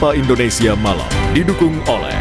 Sapa Indonesia Malam didukung oleh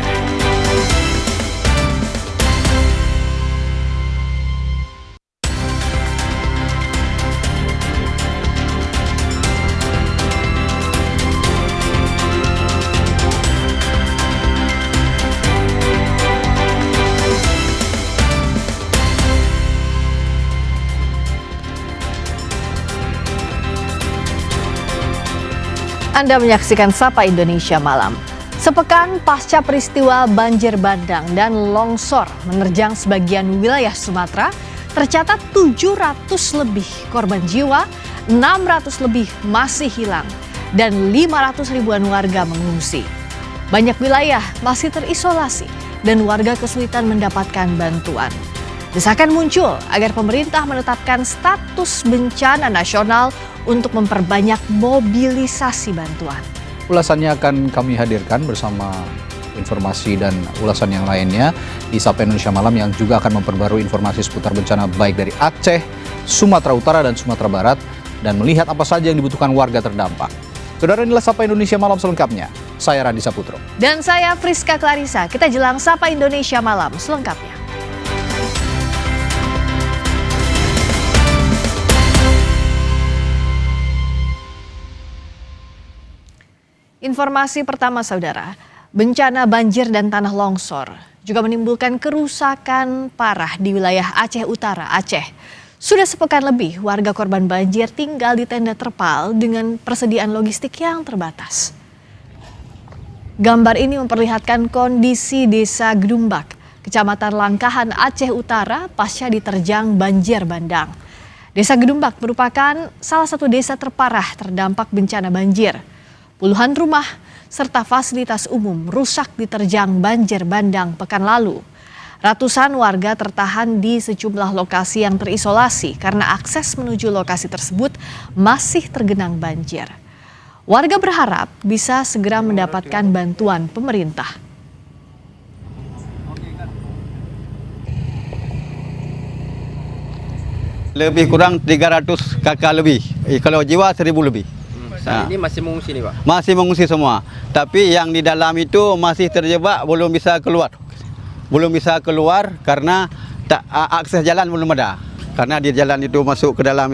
Anda menyaksikan Sapa Indonesia Malam. Sepekan pasca peristiwa banjir bandang dan longsor menerjang sebagian wilayah Sumatera, tercatat 700 lebih korban jiwa, 600 lebih masih hilang, dan 500 ribuan warga mengungsi. Banyak wilayah masih terisolasi dan warga kesulitan mendapatkan bantuan. Desakan muncul agar pemerintah menetapkan status bencana nasional untuk memperbanyak mobilisasi bantuan. Ulasannya akan kami hadirkan bersama informasi dan ulasan yang lainnya di Sapa Indonesia Malam yang juga akan memperbarui informasi seputar bencana baik dari Aceh, Sumatera Utara dan Sumatera Barat dan melihat apa saja yang dibutuhkan warga terdampak. Saudara, inilah Sapa Indonesia Malam selengkapnya. Saya Randi Saputro. Dan saya Friska Clarissa. Kita jelang Sapa Indonesia Malam selengkapnya. Informasi pertama, saudara, bencana banjir dan tanah longsor juga menimbulkan kerusakan parah di wilayah Aceh Utara, Aceh. Sudah sepekan lebih warga korban banjir tinggal di tenda terpal dengan persediaan logistik yang terbatas. Gambar ini memperlihatkan kondisi desa Gedumbak, Kecamatan Langkahan, Aceh Utara pasca diterjang banjir bandang. Desa Gedumbak merupakan salah satu desa terparah terdampak bencana banjir. Puluhan rumah serta fasilitas umum rusak diterjang banjir bandang pekan lalu. Ratusan warga tertahan di sejumlah lokasi yang terisolasi karena akses menuju lokasi tersebut masih tergenang banjir. Warga berharap bisa segera mendapatkan bantuan pemerintah. Lebih kurang 300 kakak lebih, kalau jiwa 1.000 lebih. Saat ini masih mengungsi nih, Pak? Masih mengungsi semua, tapi yang di dalam itu masih terjebak, belum bisa keluar. Belum bisa keluar karena akses jalan belum ada. Karena di jalan itu masuk ke dalam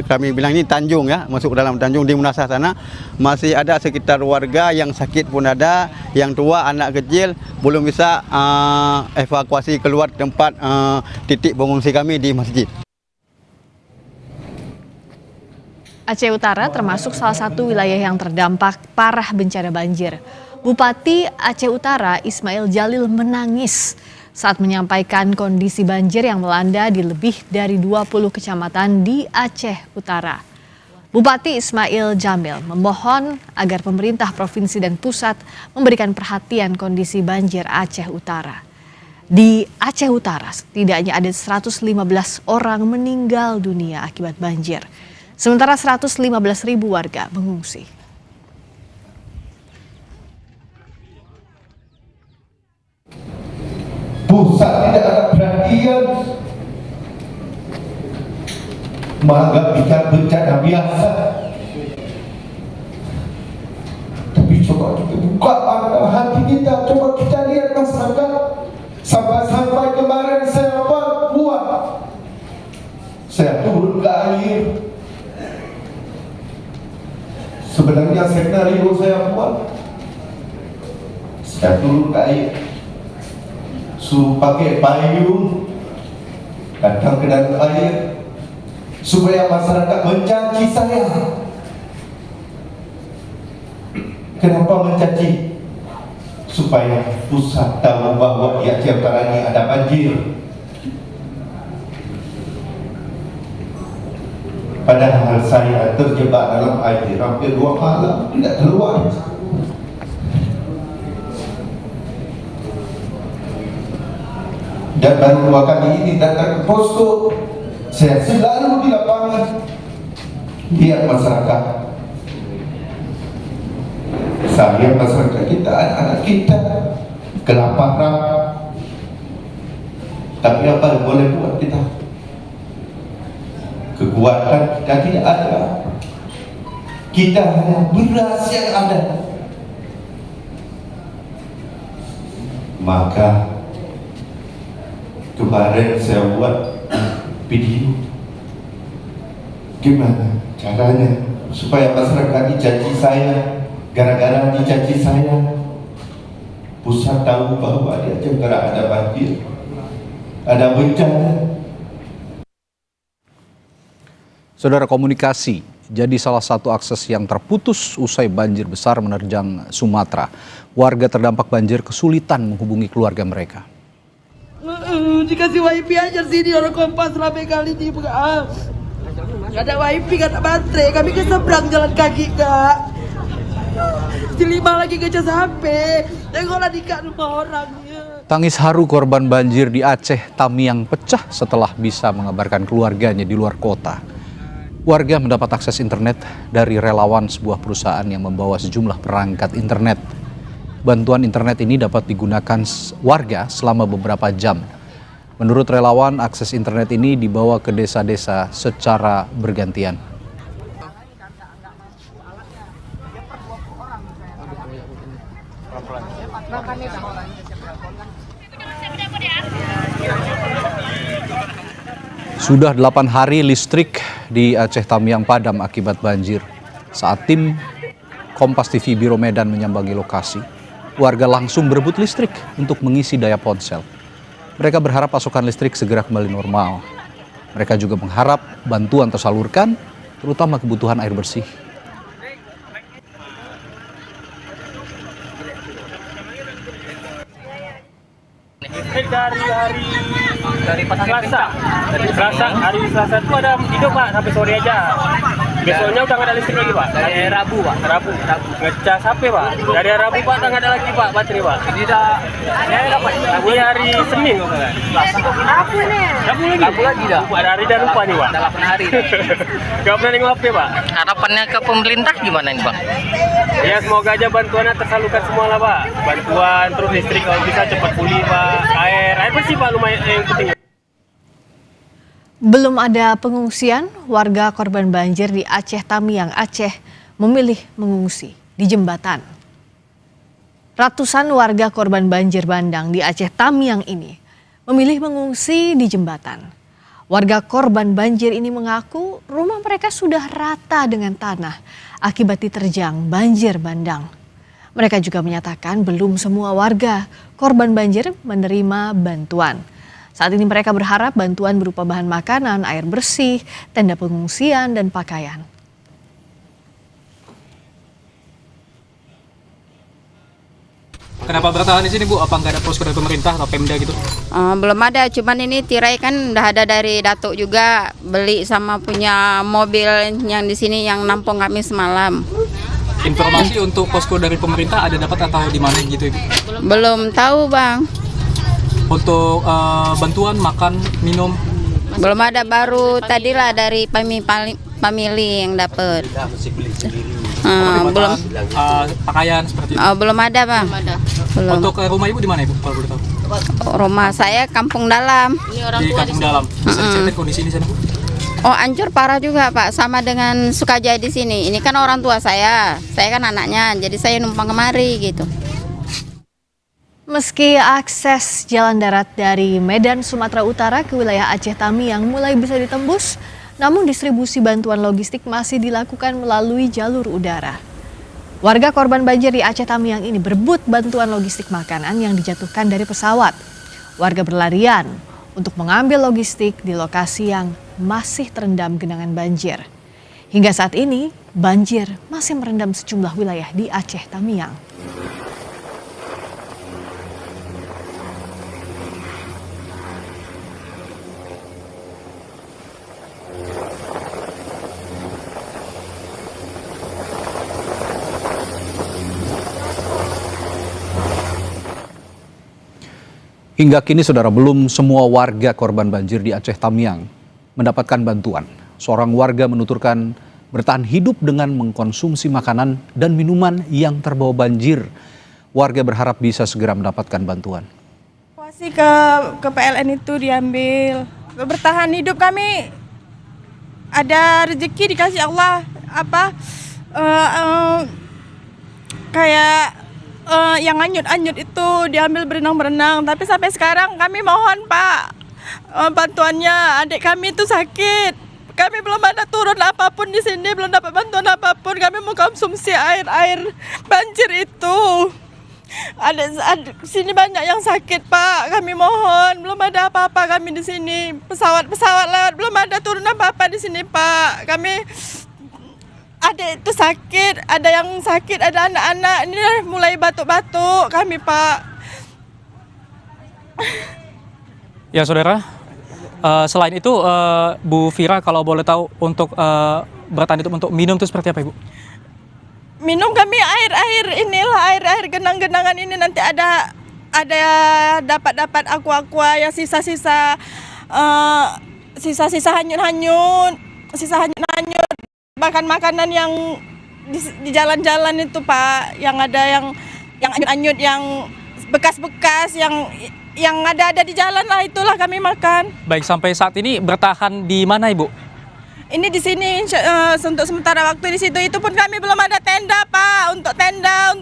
kami bilang ini Tanjung ya, masuk ke dalam Tanjung di Munasah sana, masih ada sekitar warga yang sakit pun ada, yang tua, anak kecil, belum bisa evakuasi keluar tempat titik pengungsi kami di masjid. Aceh Utara termasuk salah satu wilayah yang terdampak parah bencana banjir. Bupati Aceh Utara Ismail Jalil menangis saat menyampaikan kondisi banjir yang melanda di lebih dari 20 kecamatan di Aceh Utara. Bupati Ismail Jamil memohon agar pemerintah provinsi dan pusat memberikan perhatian kondisi banjir Aceh Utara. Di Aceh Utara setidaknya ada 115 orang meninggal dunia akibat banjir. Sementara 115.000 warga mengungsi. Pusat tidak ada perhatian, menganggap bencana biasa. Tapi coba kita buka hati kita, coba kita lihat masyarakat. Sampai kemarin saya buat, saya turun ke air. Sebenarnya skenario saya buat, saya turun ke air, suruh pakai payung, datang ke dalam air, supaya masyarakat mencaci saya. Kenapa mencaci? Supaya pusat tahu bahwa di Aceh Utara ini ada banjir. Padahal saya terjebak dalam air hampir 2 malam, tidak keluar. Dan baru 2 kali ini datang ke posko. Saya selalu di lapangan, lihat masyarakat. Saya masyarakat kita, anak-anak kita kelaparan. Tapi apa yang boleh buat kita? Kekuatan kita tidak ada. Kita hanya beras yang ada. Maka kemarin saya buat video gimana caranya supaya masyarakat dicaci saya, gara-gara dicaci saya pusat tahu bahwa di Aceh Utara ada banjir, ada bencana. Saudara, komunikasi jadi salah satu akses yang terputus usai banjir besar menerjang Sumatera. Warga terdampak banjir kesulitan menghubungi keluarga mereka. Dikasih wifi aja sini orang Kompas rame kali di Gak ada wifi, gak ada baterai. Kami ke seberang jalan kaki kak. Dilima lagi ngecas HP. Tengoklah di kak rumah orangnya. Tangis haru korban banjir di Aceh Tamiang pecah setelah bisa mengabarkan keluarganya di luar kota. Warga mendapat akses internet dari relawan sebuah perusahaan yang membawa sejumlah perangkat internet. Bantuan internet ini dapat digunakan warga selama beberapa jam. Menurut relawan, akses internet ini dibawa ke desa-desa secara bergantian. Sudah 8 hari listrik di Aceh Tamiang padam akibat banjir. Saat tim Kompas TV Biro Medan menyambangi lokasi, warga langsung berebut listrik untuk mengisi daya ponsel. Mereka berharap pasokan listrik segera kembali normal. Mereka juga mengharap bantuan tersalurkan, terutama kebutuhan air bersih. Dari Selasa itu ada hidup Pak sampai sore aja. Besoknya udah nggak ada listrik lagi Pak. Dari Rabu Pak. Rabu. Ngecas HP Pak. Dari Rabu Pak udah nggak ada lagi Pak baterai Pak. Ini Rabu hari Senin kok kan. Rabu lagi dah. Ada hari dah lupa nih Pak. 8 hari. Gak pernah nengok HP Pak. Harapannya ke pemerintah gimana nih Bang? Ya semoga aja bantuannya tersalurkan semua lah Pak. Bantuan terus listrik kalau bisa cepat pulih Pak. Air bersih Pak lumayan yang penting. Belum ada pengungsian, warga korban banjir di Aceh Tamiang, Aceh memilih mengungsi di jembatan. Ratusan warga korban banjir bandang di Aceh Tamiang ini memilih mengungsi di jembatan. Warga korban banjir ini mengaku rumah mereka sudah rata dengan tanah akibat diterjang banjir bandang. Mereka juga menyatakan belum semua warga korban banjir menerima bantuan. Saat ini mereka berharap bantuan berupa bahan makanan, air bersih, tenda pengungsian, dan pakaian. Kenapa bertahan di sini Bu? Apa nggak ada posko dari pemerintah atau Pemda gitu? Belum ada, cuman ini tirai kan udah ada dari Datuk juga, beli sama punya mobil yang di sini yang nampung kami semalam. Informasi untuk posko dari pemerintah ada dapat atau di mana gitu Ibu? Belum tahu Bang. Untuk bantuan makan, minum? Belum ada, baru tadilah dari family yang dapat. Belum. Pakaian seperti itu? Belum ada Bang. Belum. Untuk rumah Ibu di mana Ibu kalau boleh tahu? Rumah saya Kampung Dalam. Di Kampung Dalam. Bisa diceritain kondisi di sana Bu? Hancur parah juga Pak, sama dengan Sukajaya di sini. Ini kan orang tua saya kan anaknya, jadi saya numpang kemari gitu. Meski akses jalan darat dari Medan, Sumatera Utara ke wilayah Aceh Tamiang mulai bisa ditembus, namun distribusi bantuan logistik masih dilakukan melalui jalur udara. Warga korban banjir di Aceh Tamiang ini berebut bantuan logistik makanan yang dijatuhkan dari pesawat. Warga berlarian untuk mengambil logistik di lokasi yang masih terendam genangan banjir. Hingga saat ini, banjir masih merendam sejumlah wilayah di Aceh Tamiang. Hingga kini saudara, belum semua warga korban banjir di Aceh Tamiang mendapatkan bantuan. Seorang warga menuturkan bertahan hidup dengan mengkonsumsi makanan dan minuman yang terbawa banjir. Warga berharap bisa segera mendapatkan bantuan. Evakuasi ke PLN itu diambil. Bertahan hidup kami, ada rezeki dikasih Allah, kayak yang anyut-anyut itu diambil berenang-berenang. Tapi sampai sekarang kami mohon Pak, bantuannya. Adik kami itu sakit. Kami belum ada turun apapun di sini, belum dapat bantuan apapun. Kami mau konsumsi air banjir itu. Ada sini banyak yang sakit Pak. Kami mohon, belum ada apa-apa kami di sini. Pesawat lewat, belum ada turun apa-apa di sini Pak. Kami ada itu sakit, ada yang sakit, ada anak-anak. Ini mulai batuk-batuk kami Pak. Ya saudara, selain itu Bu Fira kalau boleh tahu untuk bertahan itu untuk minum itu seperti apa Ibu? Minum kami air genang-genangan ini, nanti ada dapat aqua yang sisa-sisa hanyut-hanyut, bahkan makanan yang di jalan-jalan itu Pak, yang ada yang hanyut-hanyut, yang bekas-bekas yang ada di jalan lah, itulah kami makan. Baik, sampai saat ini bertahan di mana Ibu? Ini di sini untuk sementara waktu di situ. Itu pun kami belum ada tenda Pak. Untuk tenda,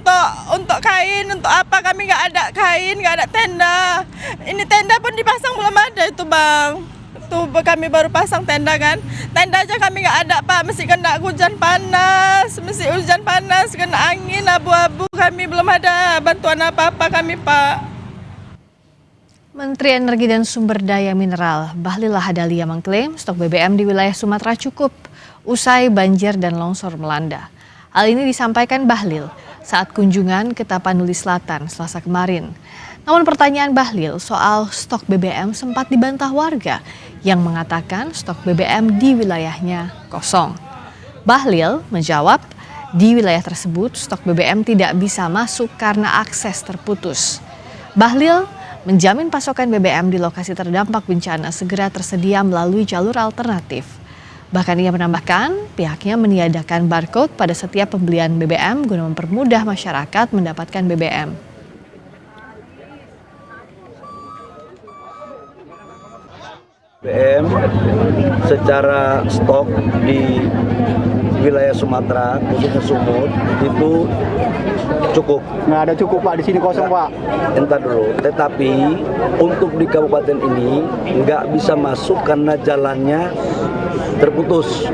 untuk kain, untuk apa, kami nggak ada kain, nggak ada tenda. Ini tenda pun dipasang belum ada itu Bang. Tuh kami baru pasang tenda kan. Tenda aja kami nggak ada Pak. Mesti kena hujan panas, kena angin abu-abu. Kami belum ada bantuan apa-apa kami Pak. Menteri Energi dan Sumber Daya Mineral Bahlil Lahadalia mengklaim stok BBM di wilayah Sumatera cukup usai banjir dan longsor melanda. Hal ini disampaikan Bahlil saat kunjungan ke Tapanuli Selatan Selasa kemarin. Namun pertanyaan Bahlil soal stok BBM sempat dibantah warga yang mengatakan stok BBM di wilayahnya kosong. Bahlil menjawab di wilayah tersebut stok BBM tidak bisa masuk karena akses terputus. Bahlil menjamin pasokan BBM di lokasi terdampak bencana segera tersedia melalui jalur alternatif. Bahkan ia menambahkan pihaknya meniadakan barcode pada setiap pembelian BBM guna mempermudah masyarakat mendapatkan BBM. BBM secara stok di wilayah Sumatera, khususnya Sumut, itu cukup. Nggak ada cukup Pak, di sini kosong Pak. Entar dulu, tetapi untuk di kabupaten ini nggak bisa masuk karena jalannya terputus.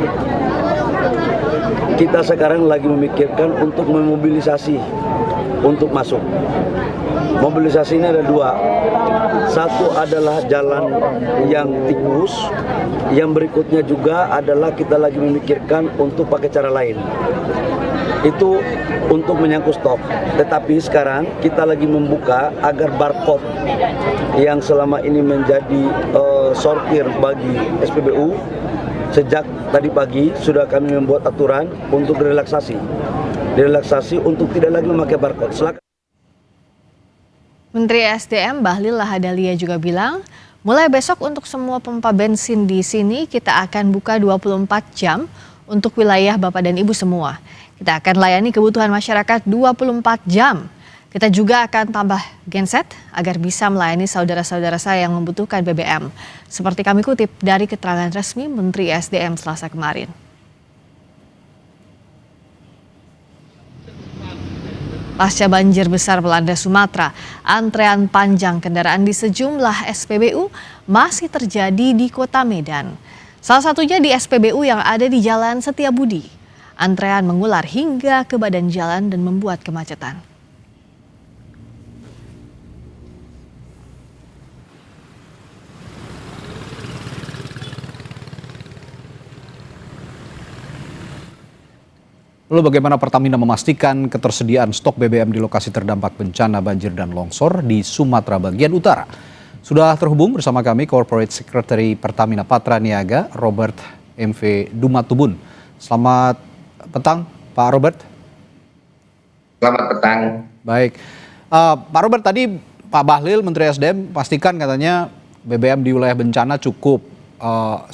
Kita sekarang lagi memikirkan untuk memobilisasi untuk masuk. Mobilisasi ini ada dua. Satu adalah jalan yang tikus, yang berikutnya juga adalah kita lagi memikirkan untuk pakai cara lain. Itu untuk menyangkut stok. Tetapi sekarang kita lagi membuka agar barcode yang selama ini menjadi sortir bagi SPBU, sejak tadi pagi sudah kami membuat aturan untuk direlaksasi untuk tidak lagi memakai barcode. Silakan. Menteri SDM Bahlil Lahadalia juga bilang, mulai besok untuk semua pompa bensin di sini kita akan buka 24 jam untuk wilayah Bapak dan Ibu semua. Kita akan layani kebutuhan masyarakat 24 jam. Kita juga akan tambah genset agar bisa melayani saudara-saudara saya yang membutuhkan BBM. Seperti kami kutip dari keterangan resmi Menteri SDM Selasa kemarin. Pasca banjir besar melanda Sumatera, antrean panjang kendaraan di sejumlah SPBU masih terjadi di Kota Medan. Salah satunya di SPBU yang ada di Jalan Setiabudi. Antrean mengular hingga ke badan jalan dan membuat kemacetan. Lalu bagaimana Pertamina memastikan ketersediaan stok BBM di lokasi terdampak bencana banjir dan longsor di Sumatera bagian utara? Sudah terhubung bersama kami Corporate Secretary Pertamina Patra Niaga, Robert MV Dumatubun. Selamat petang, Pak Robert. Selamat petang. Baik, Pak Robert, tadi Pak Bahlil, Menteri SDM, pastikan katanya BBM di wilayah bencana cukup,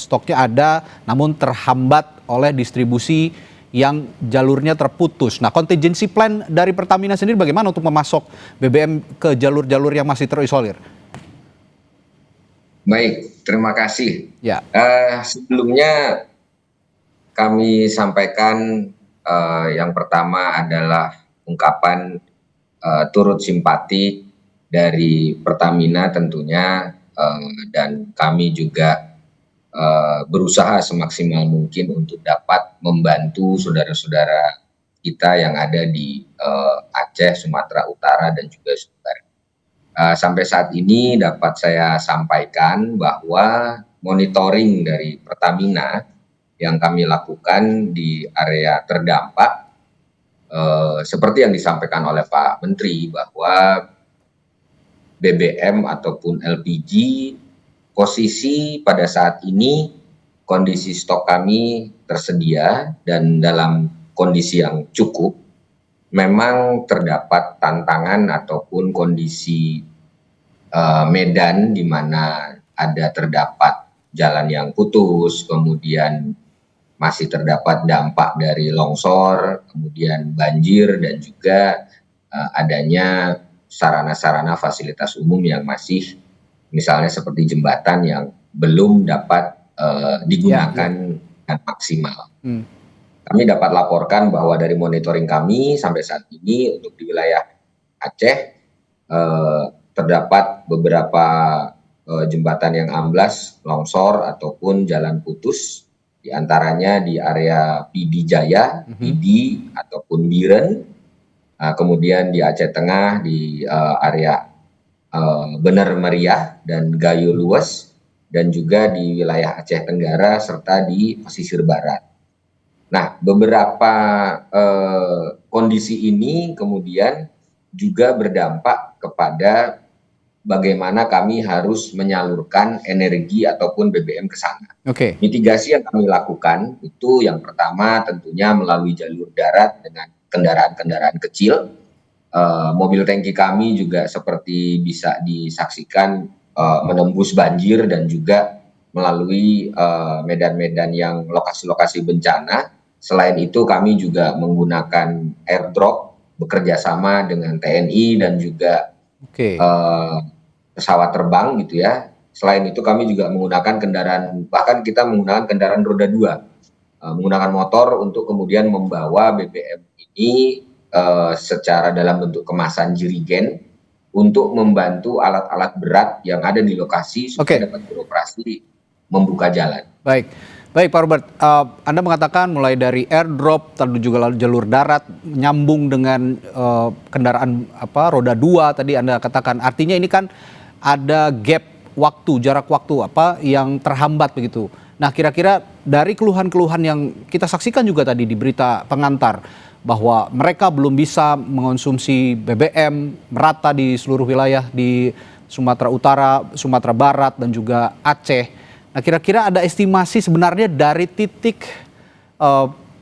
stoknya ada, namun terhambat oleh distribusi yang jalurnya terputus. Nah, contingency plan dari Pertamina sendiri bagaimana untuk memasok BBM ke jalur-jalur yang masih terisolir? Baik, terima kasih. Ya. Sebelumnya kami sampaikan yang pertama adalah ungkapan turut simpati dari Pertamina tentunya, dan kami juga berusaha semaksimal mungkin untuk dapat membantu saudara-saudara kita yang ada di Aceh, Sumatera Utara, dan juga Sumbar. Sampai saat ini dapat saya sampaikan bahwa monitoring dari Pertamina yang kami lakukan di area terdampak, seperti yang disampaikan oleh Pak Menteri, bahwa BBM ataupun LPG posisi pada saat ini kondisi stok kami tersedia dan dalam kondisi yang cukup. Memang terdapat tantangan ataupun kondisi medan di mana terdapat jalan yang putus, kemudian masih terdapat dampak dari longsor, kemudian banjir, dan juga adanya sarana-sarana fasilitas umum yang masih misalnya seperti jembatan yang belum dapat digunakan dengan maksimal. Kami dapat laporkan bahwa dari monitoring kami sampai saat ini untuk di wilayah Aceh terdapat beberapa jembatan yang amblas, longsor ataupun jalan putus, diantaranya di area Pidi Jaya, Pidi ataupun Biren, kemudian di Aceh Tengah di area Bener Meriah dan Gayo Luas, dan juga di wilayah Aceh Tenggara serta di pesisir barat. Nah, beberapa kondisi ini kemudian juga berdampak kepada bagaimana kami harus menyalurkan energi ataupun BBM ke sana. Mitigasi yang kami lakukan itu yang pertama tentunya melalui jalur darat dengan kendaraan-kendaraan kecil. Mobil tangki kami juga seperti bisa disaksikan menembus banjir dan juga melalui medan-medan yang lokasi-lokasi bencana. Selain itu kami juga menggunakan airdrop bekerja sama dengan TNI dan juga pesawat terbang gitu ya. Selain itu kami juga menggunakan kendaraan, bahkan kita menggunakan kendaraan roda 2, menggunakan motor untuk kemudian membawa BBM ini secara dalam bentuk kemasan jerigen untuk membantu alat-alat berat yang ada di lokasi supaya dapat beroperasi membuka jalan. Baik Pak Robert, Anda mengatakan mulai dari airdrop, lalu juga jalur darat, nyambung dengan kendaraan roda 2 tadi Anda katakan. Artinya ini kan ada gap waktu, jarak waktu yang terhambat begitu. Nah, kira-kira dari keluhan-keluhan yang kita saksikan juga tadi di berita pengantar, bahwa mereka belum bisa mengonsumsi BBM merata di seluruh wilayah di Sumatera Utara, Sumatera Barat, dan juga Aceh. Nah, kira-kira ada estimasi sebenarnya dari titik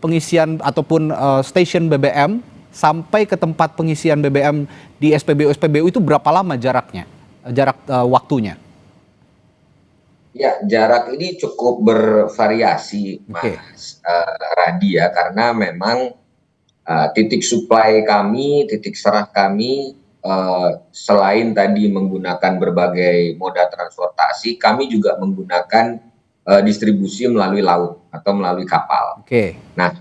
pengisian ataupun stasiun BBM sampai ke tempat pengisian BBM di SPBU itu berapa lama jaraknya, waktunya? Ya, jarak ini cukup bervariasi, Mas Radi ya, karena memang titik supply kami, titik serah kami, selain tadi menggunakan berbagai moda transportasi, kami juga menggunakan distribusi melalui laut atau melalui kapal. Nah,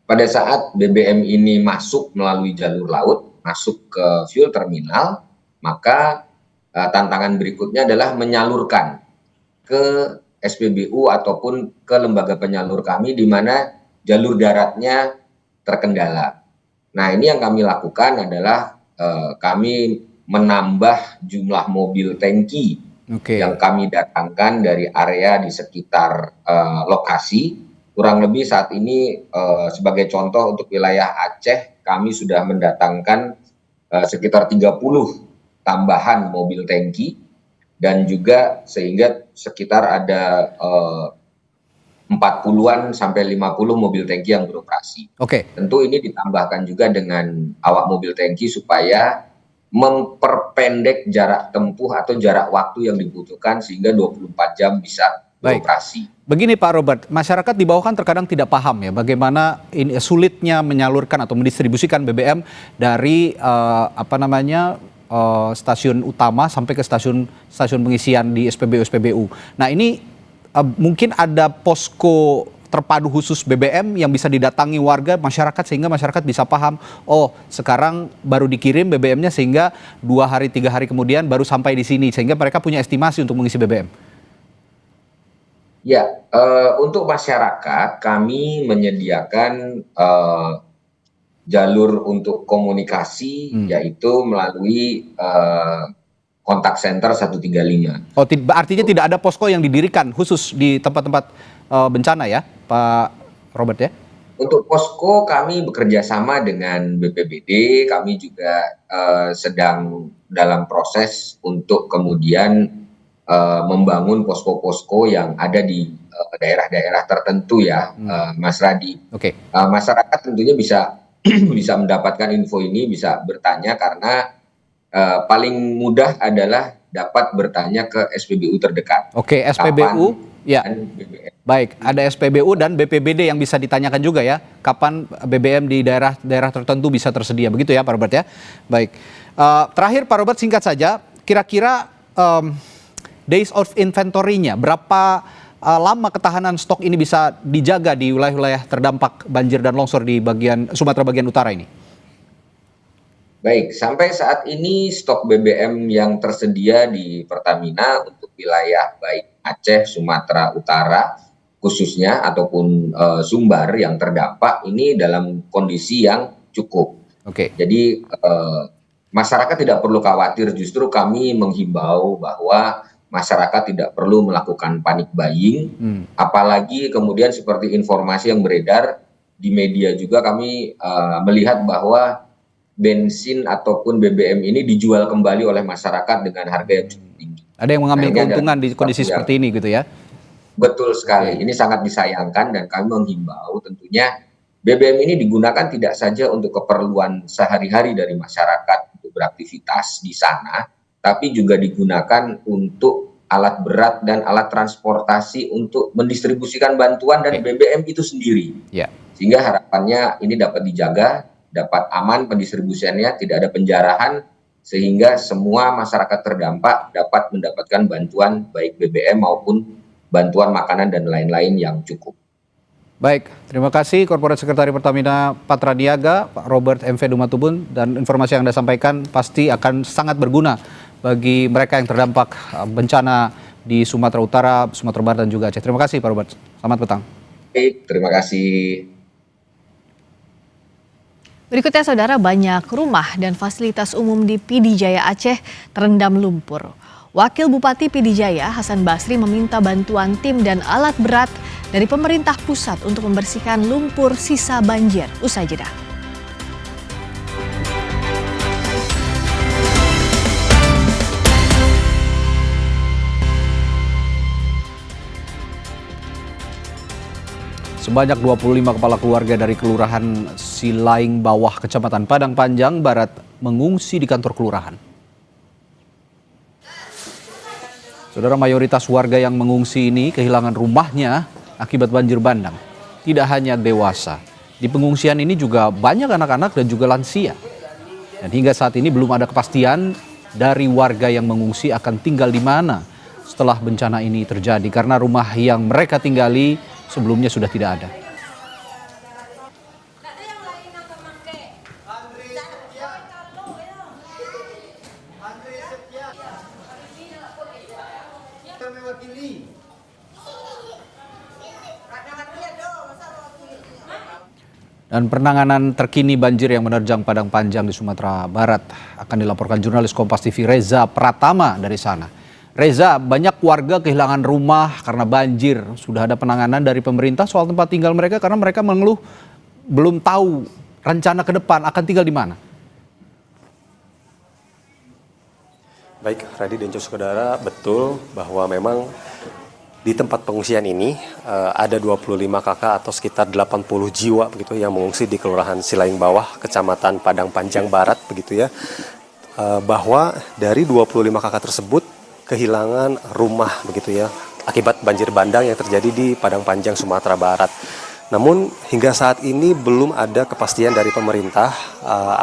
pada saat BBM ini masuk melalui jalur laut, masuk ke fuel terminal, maka tantangan berikutnya adalah menyalurkan ke SPBU ataupun ke lembaga penyalur kami di mana jalur daratnya terkendala. Nah, ini yang kami lakukan adalah kami menambah jumlah mobil tangki yang kami datangkan dari area di sekitar lokasi. Kurang lebih saat ini sebagai contoh untuk wilayah Aceh, kami sudah mendatangkan sekitar 30 tambahan mobil tangki, dan juga sehingga sekitar ada 40-an sampai 50 mobil tangki yang beroperasi. Tentu ini ditambahkan juga dengan awak mobil tangki supaya memperpendek jarak tempuh atau jarak waktu yang dibutuhkan sehingga 24 jam bisa beroperasi. Begini Pak Robert, masyarakat di bawah kan terkadang tidak paham ya bagaimana ini sulitnya menyalurkan atau mendistribusikan BBM dari stasiun utama sampai ke stasiun pengisian di SPBU. Nah, ini mungkin ada posko terpadu khusus BBM yang bisa didatangi warga masyarakat sehingga masyarakat bisa paham, oh sekarang baru dikirim BBM-nya sehingga 2 hari 3 hari kemudian baru sampai di sini sehingga mereka punya estimasi untuk mengisi BBM. Ya, untuk masyarakat kami menyediakan jalur untuk komunikasi yaitu melalui kontak center 135. Oh, artinya tidak ada posko yang didirikan khusus di tempat-tempat bencana ya, Pak Robert ya? Untuk posko kami bekerja sama dengan BPBD, kami juga sedang dalam proses untuk kemudian membangun posko-posko yang ada di daerah-daerah tertentu ya, Mas Radi. Oke. Masyarakat tentunya bisa bisa mendapatkan info ini, bisa bertanya karena paling mudah adalah dapat bertanya ke SPBU terdekat. Oke, SPBU, ya. Baik, ada SPBU dan BPBD yang bisa ditanyakan juga ya, kapan BBM di daerah tertentu bisa tersedia, begitu ya Pak Robert ya? Baik, terakhir Pak Robert singkat saja, kira-kira days of inventory-nya, berapa lama ketahanan stok ini bisa dijaga di wilayah-wilayah terdampak banjir dan longsor di Sumatera bagian utara ini? Baik, sampai saat ini stok BBM yang tersedia di Pertamina untuk wilayah baik Aceh, Sumatera Utara khususnya ataupun Sumbar yang terdampak ini dalam kondisi yang cukup. Oke. Jadi masyarakat tidak perlu khawatir, justru kami menghimbau bahwa masyarakat tidak perlu melakukan panik buying, apalagi kemudian seperti informasi yang beredar di media juga kami melihat bahwa bensin ataupun BBM ini dijual kembali oleh masyarakat dengan harga yang cukup tinggi. Ada yang mengambil keuntungan di kondisi seperti ini gitu ya? Betul sekali, ini sangat disayangkan dan kami menghimbau tentunya BBM ini digunakan tidak saja untuk keperluan sehari-hari dari masyarakat untuk beraktivitas di sana, tapi juga digunakan untuk alat berat dan alat transportasi untuk mendistribusikan bantuan dan BBM itu sendiri. Ya. Sehingga harapannya ini dapat dijaga, dapat aman pendistribusiannya, tidak ada penjarahan, sehingga semua masyarakat terdampak dapat mendapatkan bantuan baik BBM maupun bantuan makanan dan lain-lain yang cukup. Baik, terima kasih Korporat Sekretari Pertamina Patraniaga, Pak Robert M.V. Dumatubun, dan informasi yang Anda sampaikan pasti akan sangat berguna bagi mereka yang terdampak bencana di Sumatera Utara, Sumatera Barat, dan juga Aceh. Terima kasih Pak Robert, selamat petang. Baik, terima kasih. Berikutnya saudara, banyak rumah dan fasilitas umum di Pidijaya Aceh terendam lumpur. Wakil Bupati Pidijaya Hasan Basri meminta bantuan tim dan alat berat dari pemerintah pusat untuk membersihkan lumpur sisa banjir. Usai jeda. Sebanyak 25 kepala keluarga dari Kelurahan Silaing Bawah, Kecamatan Padang Panjang Barat mengungsi di kantor kelurahan. Saudara, mayoritas warga yang mengungsi ini kehilangan rumahnya akibat banjir bandang. Tidak hanya dewasa, di pengungsian ini juga banyak anak-anak dan juga lansia. Dan hingga saat ini belum ada kepastian dari warga yang mengungsi akan tinggal di mana setelah bencana ini terjadi, karena rumah yang mereka tinggali sebelumnya sudah tidak ada. Dan penanganan terkini banjir yang menerjang Padang Panjang di Sumatera Barat akan dilaporkan jurnalis Kompas TV Reza Pratama dari sana. Reza, banyak warga kehilangan rumah karena banjir. Sudah ada penanganan dari pemerintah soal tempat tinggal mereka karena mereka mengeluh belum tahu rencana ke depan akan tinggal di mana. Baik, Radi dan saudara, betul bahwa memang di tempat pengungsian ini ada 25 kakak atau sekitar 80 jiwa begitu yang mengungsi di Kelurahan Silaing Bawah, Kecamatan Padang Panjang Barat begitu ya. Bahwa dari 25 kakak tersebut kehilangan rumah begitu ya akibat banjir bandang yang terjadi di Padang Panjang, Sumatera Barat. Namun hingga saat ini belum ada kepastian dari pemerintah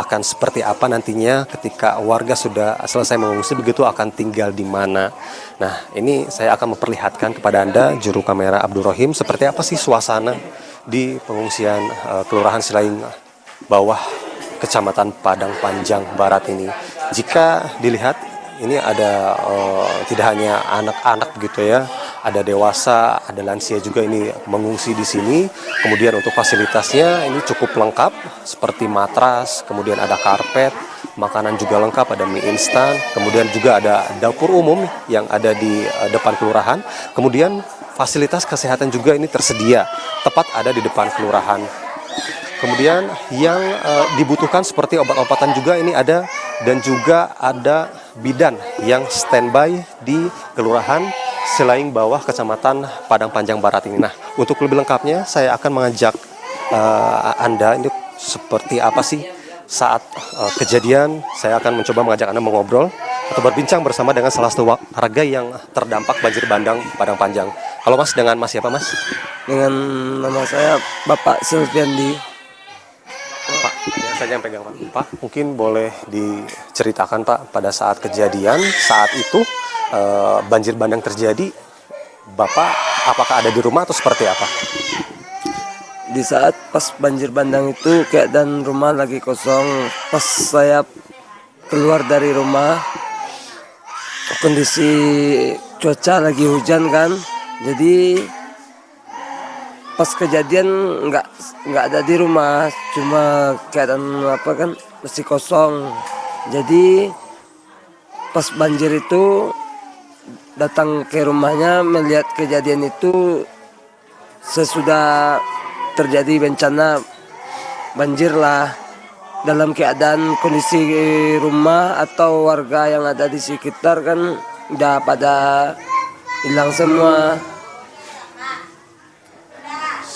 akan seperti apa nantinya ketika warga sudah selesai mengungsi, begitu akan tinggal di mana. Nah, ini saya akan memperlihatkan kepada Anda, juru kamera Abdul Rohim, seperti apa sih suasana di pengungsian Kelurahan Silaing Bawah, Kecamatan Padang Panjang Barat ini. Jika dilihat, ini ada tidak hanya anak-anak begitu ya, ada dewasa, ada lansia juga ini mengungsi di sini. Kemudian untuk fasilitasnya ini cukup lengkap, seperti matras, kemudian ada karpet, makanan juga lengkap, ada mie instan, kemudian juga ada dapur umum yang ada di depan kelurahan. Kemudian fasilitas kesehatan juga ini tersedia, tepat ada di depan kelurahan. Kemudian yang dibutuhkan seperti obat-obatan juga ini ada, dan juga ada bidan yang standby di Kelurahan Silaing Bawah, Kecamatan Padang Panjang Barat ini. Nah, untuk lebih lengkapnya saya akan mengajak Anda, ini seperti apa sih saat kejadian. Saya akan mencoba mengajak Anda mengobrol atau berbincang bersama dengan salah satu warga yang terdampak banjir bandang Padang Panjang. Halo Mas, dengan Mas siapa Mas? Dengan nama saya Bapak Silviandi. Pak, biar saja yang pegang Pak. Pak, mungkin boleh diceritakan Pak, pada saat kejadian, saat itu banjir bandang terjadi, Bapak apakah ada di rumah atau seperti apa? Di saat pas banjir bandang itu keadaan rumah lagi kosong. Pas saya keluar dari rumah, kondisi cuaca lagi hujan kan, jadi pas kejadian nggak ada di rumah, cuma keadaan apa kan masih kosong. Jadi pas banjir itu datang ke rumahnya, melihat kejadian itu sesudah terjadi bencana banjir lah. Dalam keadaan kondisi rumah atau warga yang ada di sekitar kan udah pada hilang semua.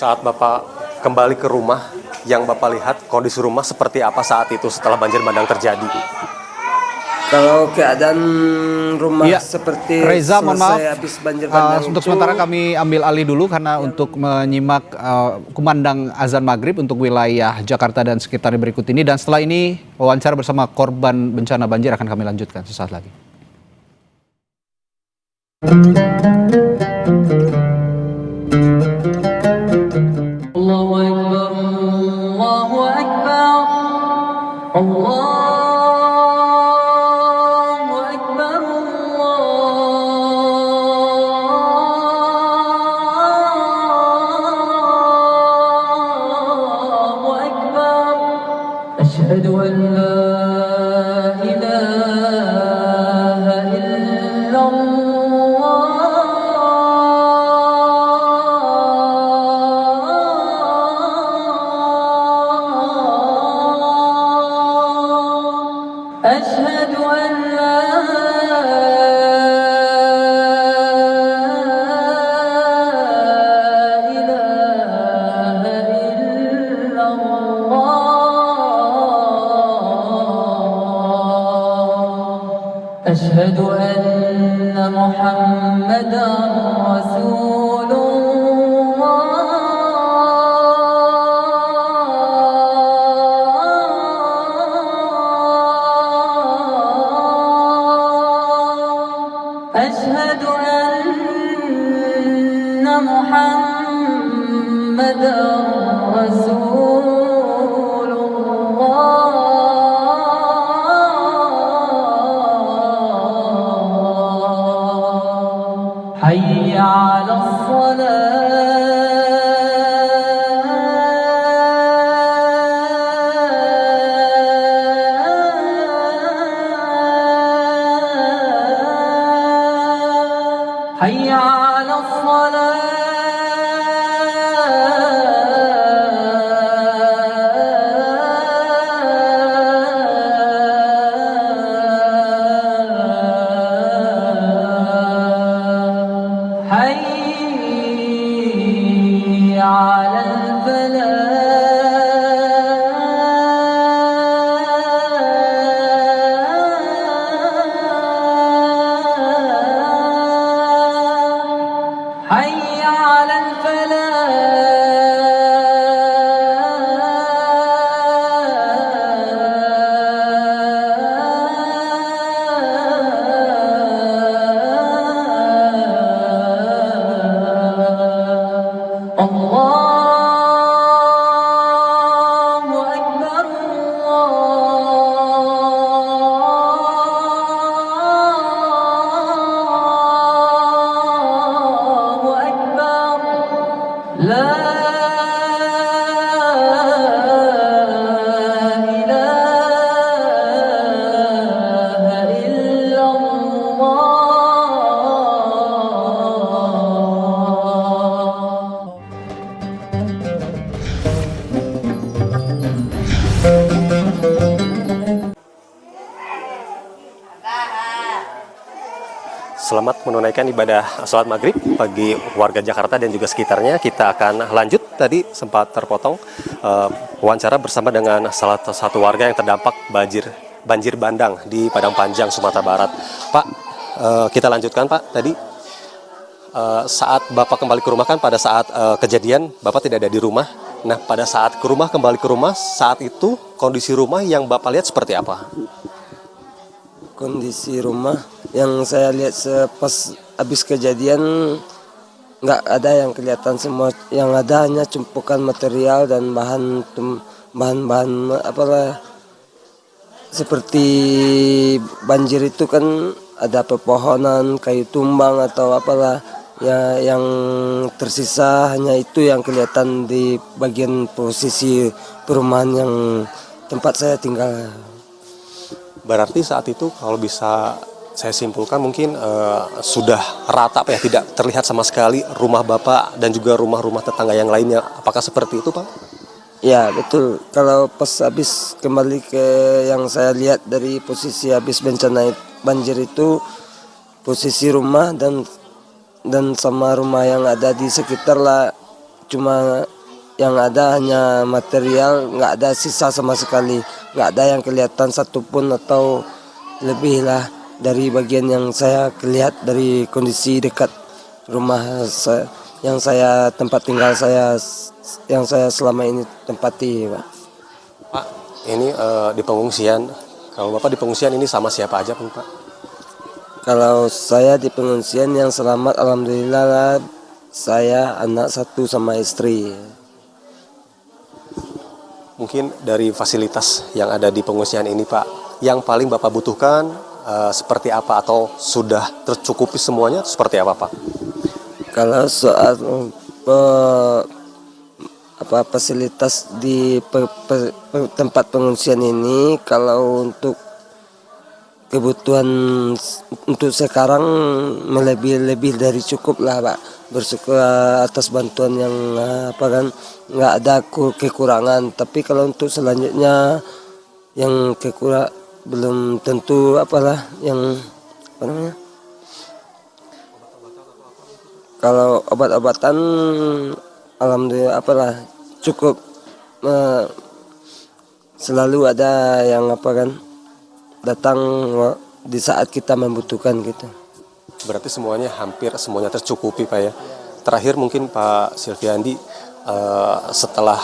Saat Bapak kembali ke rumah, yang Bapak lihat kondisi rumah seperti apa saat itu setelah banjir bandang terjadi? Kalau keadaan rumah ya, seperti Reza, mohon maaf, habis banjir bandang untuk itu, sementara kami ambil alih dulu karena untuk menyimak kumandang azan maghrib untuk wilayah Jakarta dan sekitarnya berikut ini. Dan setelah ini wawancara bersama korban bencana banjir akan kami lanjutkan sesaat lagi. Allahu Akbar, Allahu Akbar, Allahu Akbar, Allahu Akbar. Asyhadu an la ilaha illallah. أشهد أن لا إله إلا الله. أشهد أن محمدا رسول أشهد أن محمدا رسول الله. حي على الصلاة. حي على الصلاة. حي على الفلاح. حي selamat menunaikan ibadah sholat maghrib bagi warga Jakarta dan juga sekitarnya. Kita akan lanjut, tadi sempat terpotong wawancara bersama dengan salah satu warga yang terdampak banjir bandang di Padang Panjang, Sumatera Barat. Pak, kita lanjutkan Pak, tadi saat Bapak kembali ke rumah kan pada saat kejadian Bapak tidak ada di rumah. Nah, pada saat kembali ke rumah, saat itu kondisi rumah yang Bapak lihat seperti apa? Kondisi rumah yang saya lihat pas habis kejadian nggak ada yang kelihatan, semua yang ada hanya tumpukan material dan bahan-bahan apalah, seperti banjir itu kan ada pepohonan, kayu tumbang atau apalah ya, yang tersisa hanya itu yang kelihatan di bagian posisi perumahan yang tempat saya tinggal. Berarti saat itu kalau bisa saya simpulkan mungkin sudah rata Pak ya, tidak terlihat sama sekali rumah Bapak dan juga rumah-rumah tetangga yang lainnya. Apakah seperti itu Pak? Ya betul, kalau pas habis kembali ke yang saya lihat dari posisi habis bencana banjir itu, posisi rumah dan sama rumah yang ada di sekitar lah, cuma yang ada hanya material, nggak ada sisa sama sekali, nggak ada yang kelihatan satupun atau lebih lah dari bagian yang saya lihat dari kondisi dekat rumah yang saya tempat tinggal yang saya selama ini tempati, Pak. Pak, ini di pengungsian, kalau Bapak di pengungsian ini sama siapa aja Pak? Kalau saya di pengungsian yang selamat alhamdulillah lah, saya anak satu sama istri. Mungkin dari fasilitas yang ada di pengungsian ini Pak, yang paling Bapak butuhkan seperti apa, atau sudah tercukupi semuanya seperti apa Pak? Kalau soal fasilitas di tempat pengungsian ini, kalau untuk kebutuhan untuk sekarang lebih dari cukup lah Pak. Bersyukur atas bantuan yang nggak ada kekurangan. Tapi kalau untuk selanjutnya yang belum tentu yang kalau obat-obatan alhamdulillah cukup, selalu ada yang datang di saat kita membutuhkan gitu. Berarti hampir semuanya tercukupi Pak ya. Terakhir mungkin Pak Silviandi, setelah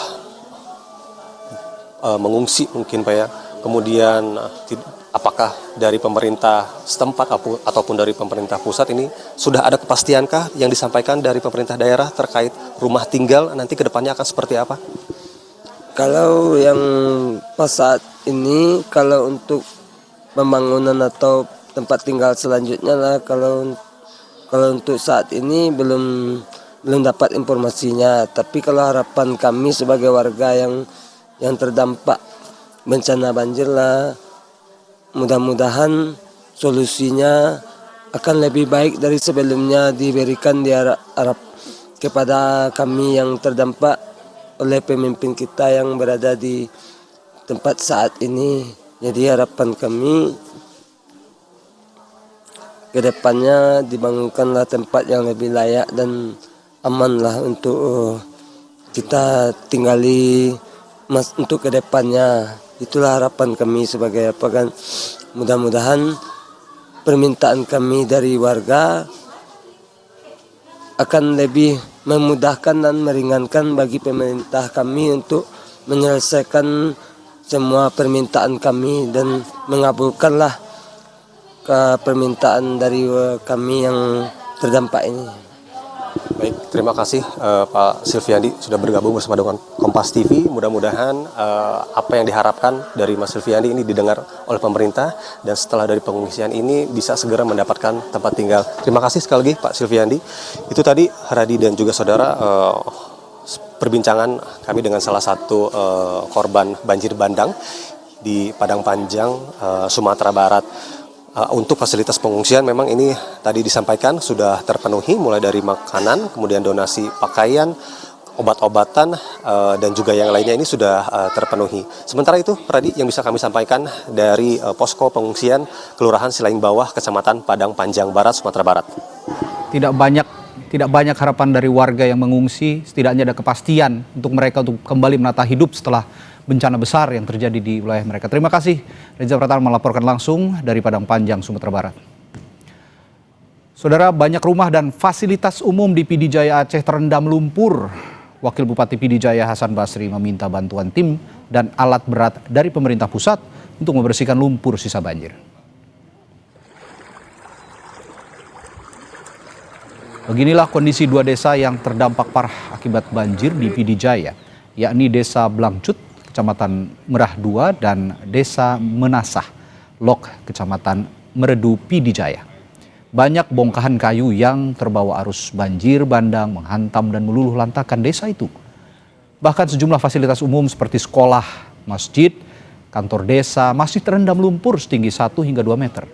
mengungsi mungkin Pak ya, kemudian apakah dari pemerintah setempat ataupun dari pemerintah pusat ini sudah ada kepastiankah yang disampaikan dari pemerintah daerah terkait rumah tinggal nanti ke depannya akan seperti apa? Kalau yang pas saat ini, kalau untuk pembangunan atau tempat tinggal selanjutnya lah, kalau untuk saat ini belum dapat informasinya. Tapi kalau harapan kami sebagai warga yang terdampak bencana banjir lah, mudah-mudahan solusinya akan lebih baik dari sebelumnya diberikan kepada kami yang terdampak oleh pemimpin kita yang berada di tempat saat ini. Jadi harapan kami kedepannya dibangunkanlah tempat yang lebih layak dan aman lah untuk kita tinggali untuk kedepannya. Itulah harapan kami sebagai mudah-mudahan permintaan kami dari warga akan lebih memudahkan dan meringankan bagi pemerintah kami untuk menyelesaikan semua permintaan kami dan mengabulkanlah permintaan dari kami yang terdampak ini. Baik, terima kasih Pak Silviandi sudah bergabung bersama dengan Kompas TV. Mudah-mudahan apa yang diharapkan dari Mas Silviandi ini didengar oleh pemerintah, dan setelah dari pengungsian ini bisa segera mendapatkan tempat tinggal. Terima kasih sekali lagi Pak Silviandi. Itu tadi Radi dan juga saudara perbincangan kami dengan salah satu korban banjir bandang di Padang Panjang, Sumatera Barat. Untuk fasilitas pengungsian memang ini tadi disampaikan sudah terpenuhi, mulai dari makanan, kemudian donasi pakaian, obat-obatan dan juga yang lainnya ini sudah terpenuhi. Sementara itu, Radi, yang bisa kami sampaikan dari posko pengungsian Kelurahan Silaing Bawah, Kecamatan Padang Panjang Barat, Sumatera Barat. Tidak banyak harapan dari warga yang mengungsi, setidaknya ada kepastian untuk mereka untuk kembali menata hidup setelah bencana besar yang terjadi di wilayah mereka. Terima kasih, Reza Pratama melaporkan langsung dari Padang Panjang, Sumatera Barat. Saudara, banyak rumah dan fasilitas umum di Pidijaya Aceh terendam lumpur. Wakil Bupati Pidijaya Hasan Basri meminta bantuan tim dan alat berat dari pemerintah pusat untuk membersihkan lumpur sisa banjir. Beginilah kondisi dua desa yang terdampak parah akibat banjir di Pidijaya, yakni Desa Blangcut, Kecamatan Merah II, dan Desa Menasah, Lok, Kecamatan Meredu, Pidijaya. Banyak bongkahan kayu yang terbawa arus banjir bandang menghantam dan meluluh lantakan desa itu. Bahkan sejumlah fasilitas umum seperti sekolah, masjid, kantor desa masih terendam lumpur setinggi 1 hingga 2 meter.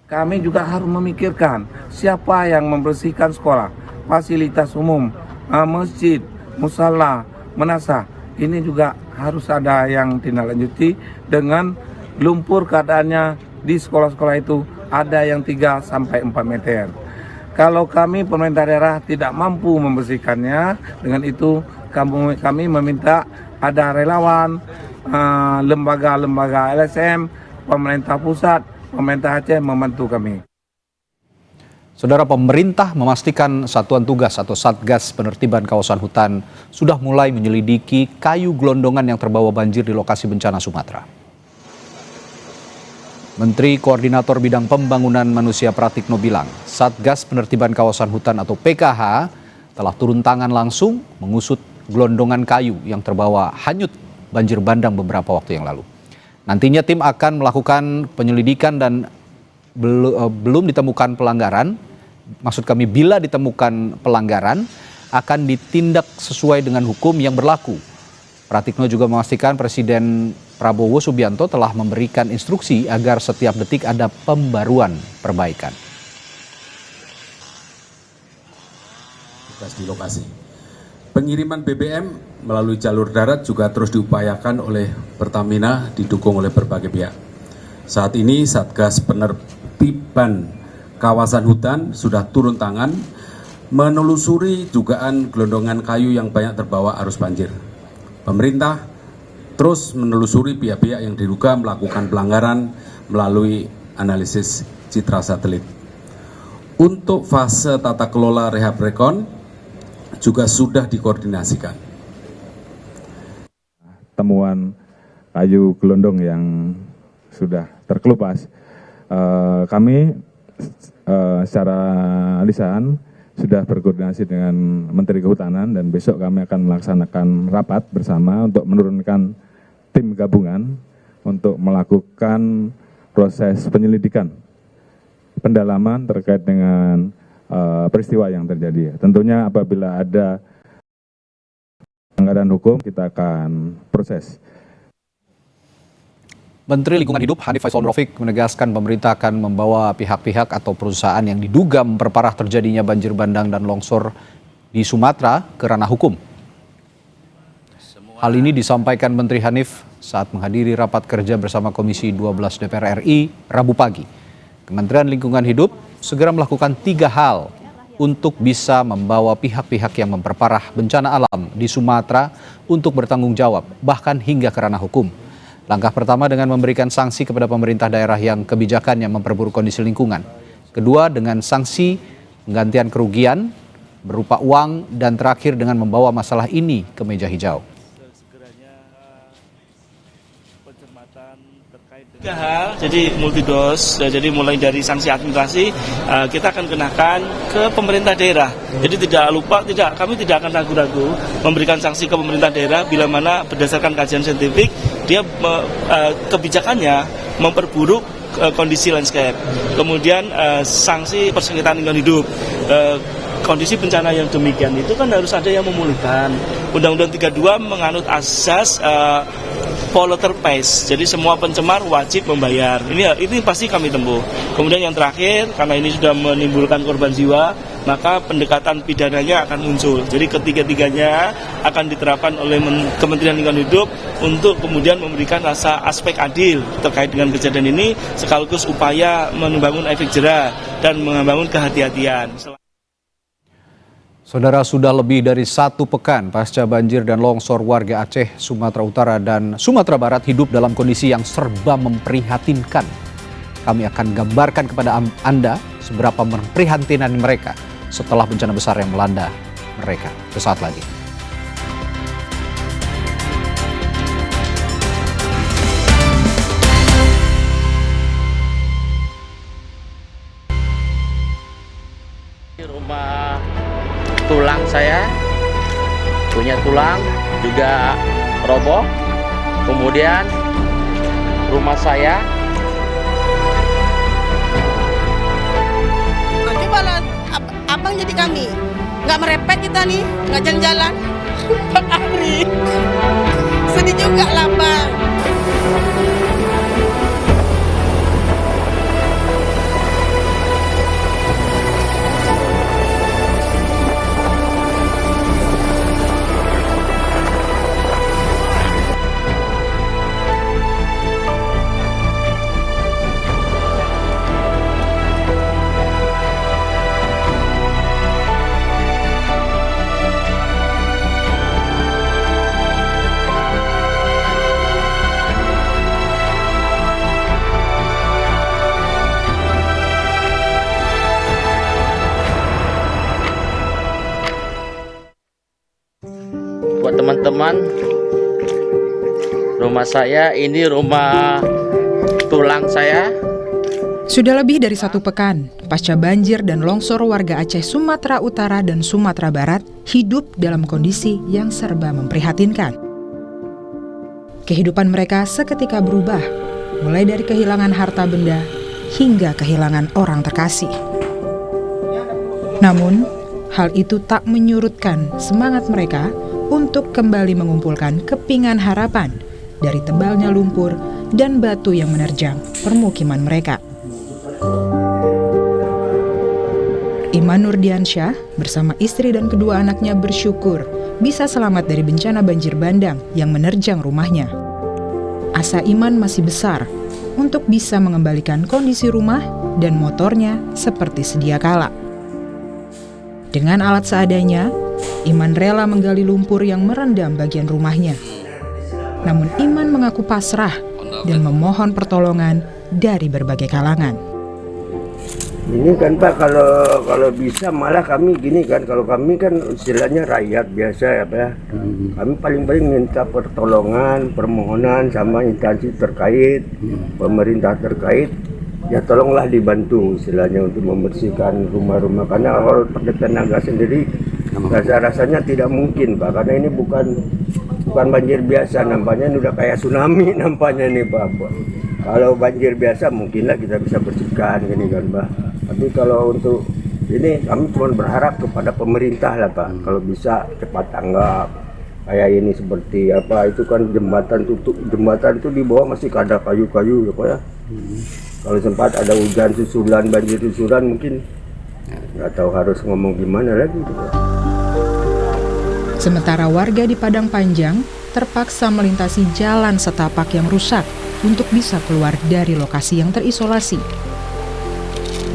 Kami juga harus memikirkan siapa yang membersihkan sekolah, fasilitas umum, masjid, musala, menasah. Ini juga harus ada yang tindak lanjuti dengan lumpur keadaannya di sekolah-sekolah itu ada yang 3 sampai 4 meter. Kalau kami pemerintah daerah tidak mampu membersihkannya, dengan itu kami meminta ada relawan, lembaga-lembaga LSM, pemerintah pusat, pemerintah Aceh membantu kami. Saudara, pemerintah memastikan Satuan Tugas atau Satgas Penertiban Kawasan Hutan sudah mulai menyelidiki kayu gelondongan yang terbawa banjir di lokasi bencana Sumatera. Menteri Koordinator Bidang Pembangunan Manusia Pratikno bilang, Satgas Penertiban Kawasan Hutan atau PKH telah turun tangan langsung mengusut gelondongan kayu yang terbawa hanyut banjir bandang beberapa waktu yang lalu. Nantinya tim akan melakukan penyelidikan dan belum ditemukan pelanggaran, maksud kami bila ditemukan pelanggaran akan ditindak sesuai dengan hukum yang berlaku. Pratikno juga memastikan Presiden Prabowo Subianto telah memberikan instruksi agar setiap detik ada pembaruan perbaikan. Di lokasi. Pengiriman BBM melalui jalur darat juga terus diupayakan oleh Pertamina didukung oleh berbagai pihak. Saat ini Satgas Penertiban Kawasan Hutan sudah turun tangan menelusuri dugaan gelondongan kayu yang banyak terbawa arus banjir. Pemerintah terus menelusuri pihak-pihak yang diduga melakukan pelanggaran melalui analisis citra satelit. Untuk fase tata kelola rehab rekon juga sudah dikoordinasikan. Temuan kayu gelondong yang sudah terkelupas, kami secara lisan sudah berkoordinasi dengan Menteri Kehutanan dan besok kami akan melaksanakan rapat bersama untuk menurunkan tim gabungan untuk melakukan proses penyelidikan pendalaman terkait dengan peristiwa yang terjadi. Tentunya apabila ada pelanggaran hukum kita akan proses. Menteri Lingkungan Hidup Hanif Faisal Rafiq menegaskan pemerintah akan membawa pihak-pihak atau perusahaan yang diduga memperparah terjadinya banjir bandang dan longsor di Sumatera ke ranah hukum. Hal ini disampaikan Menteri Hanif saat menghadiri rapat kerja bersama Komisi 12 DPR RI Rabu pagi. Kementerian Lingkungan Hidup segera melakukan 3 hal untuk bisa membawa pihak-pihak yang memperparah bencana alam di Sumatera untuk bertanggung jawab, bahkan hingga ke ranah hukum. Langkah pertama dengan memberikan sanksi kepada pemerintah daerah yang kebijakannya memperburuk kondisi lingkungan. Kedua, dengan sanksi penggantian kerugian berupa uang, dan terakhir dengan membawa masalah ini ke meja hijau. 3 hal, jadi multidos, jadi mulai dari sanksi administrasi kita akan kenakan ke pemerintah daerah. Jadi kami tidak akan ragu-ragu memberikan sanksi ke pemerintah daerah bila mana berdasarkan kajian saintifik dia kebijakannya memperburuk kondisi landscape. Kemudian sanksi persengketaan lingkungan hidup. Kondisi bencana yang demikian itu kan harus ada yang memulihkan. Undang-Undang 32 menganut asas polluter pays. Jadi semua pencemar wajib membayar. Ini pasti kami tempuh. Kemudian yang terakhir, karena ini sudah menimbulkan korban jiwa, maka pendekatan pidananya akan muncul. Jadi ketiga-tiganya akan diterapkan oleh Kementerian Lingkungan Hidup untuk kemudian memberikan rasa aspek adil terkait dengan kejadian ini, sekaligus upaya membangun efek jerah dan membangun kehati-hatian. Saudara, sudah lebih dari 1 pekan pasca banjir dan longsor, warga Aceh, Sumatera Utara, dan Sumatera Barat hidup dalam kondisi yang serba memprihatinkan. Kami akan gambarkan kepada Anda seberapa memprihatinan mereka setelah bencana besar yang melanda mereka. Sesaat lagi. Rumah tulang saya, punya tulang juga roboh. Kemudian rumah saya, cobalah abang jadi kami nggak merepet, kita nih nggak jalan-jalan 4 hari, sedih juga lah bang. buat teman-teman, rumah saya ini rumah tulang saya. Sudah lebih dari 1 pekan pasca banjir dan longsor, warga Aceh, Sumatera Utara, dan Sumatera Barat hidup dalam kondisi yang serba memprihatinkan. Kehidupan mereka seketika berubah, mulai dari kehilangan harta benda hingga kehilangan orang terkasih. Namun, hal itu tak menyurutkan semangat mereka untuk kembali mengumpulkan kepingan harapan dari tebalnya lumpur dan batu yang menerjang permukiman mereka. Iman Nurdiansyah bersama istri dan kedua anaknya bersyukur bisa selamat dari bencana banjir bandang yang menerjang rumahnya. Asa Iman masih besar untuk bisa mengembalikan kondisi rumah dan motornya seperti sedia kala. Dengan alat seadanya, Iman rela menggali lumpur yang merendam bagian rumahnya. Namun Iman mengaku pasrah dan memohon pertolongan dari berbagai kalangan. Ini kan Pak, kalau bisa malah kami gini kan, kalau kami kan istilahnya rakyat biasa ya Pak ya. Kami paling-paling minta pertolongan, permohonan sama instansi terkait, pemerintah terkait, ya tolonglah dibantu istilahnya untuk membersihkan rumah-rumah, karena kalau pakai tenaga sendiri rasanya tidak mungkin Pak, karena ini bukan banjir biasa, nampaknya ini udah kayak tsunami nampaknya nih Pak. Kalau banjir biasa mungkinlah kita bisa bersihkan gini kan Pak. Tapi kalau untuk ini kami cuma berharap kepada pemerintah lah Pak, kalau bisa cepat tanggap. Kayak ini seperti apa, itu kan jembatan itu di bawah masih ada kayu-kayu ya Pak ya. Kalau sempat ada hujan susulan, banjir susulan, mungkin nggak tahu harus ngomong gimana lagi. Sementara warga di Padang Panjang terpaksa melintasi jalan setapak yang rusak untuk bisa keluar dari lokasi yang terisolasi.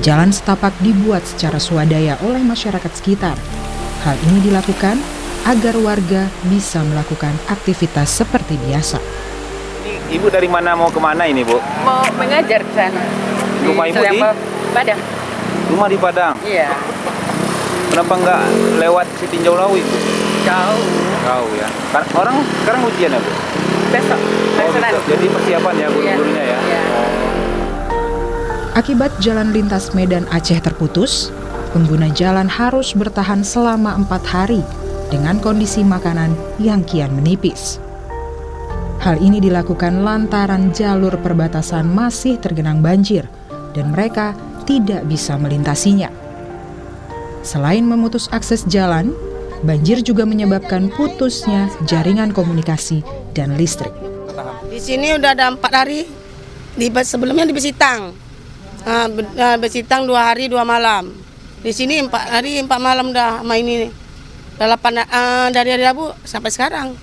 Jalan setapak dibuat secara swadaya oleh masyarakat sekitar. Hal ini dilakukan agar warga bisa melakukan aktivitas seperti biasa. Ibu dari mana mau kemana ini Bu? Mau mengajar ke sana. Rumah Ibu di Padang. Rumah di Padang? Iya. Kenapa nggak lewat Sitinjau Lawu Ibu? Jauh. Jauh ya. Kan orang sekarang ujian ya Bu? Besok. Besok. Jadi persiapan ya guru-gurunya ya? Iya. Akibat jalan lintas Medan Aceh terputus, pengguna jalan harus bertahan selama 4 hari dengan kondisi makanan yang kian menipis. Hal ini dilakukan lantaran jalur perbatasan masih tergenang banjir dan mereka tidak bisa melintasinya. Selain memutus akses jalan, banjir juga menyebabkan putusnya jaringan komunikasi dan listrik. bertahan? Di sini udah ada 4 hari. Sebelumnya di Besitang. Besitang 2 hari 2 malam. Di sini 4 hari 4 malam udah sama ini. Dari hari Rabu sampai sekarang.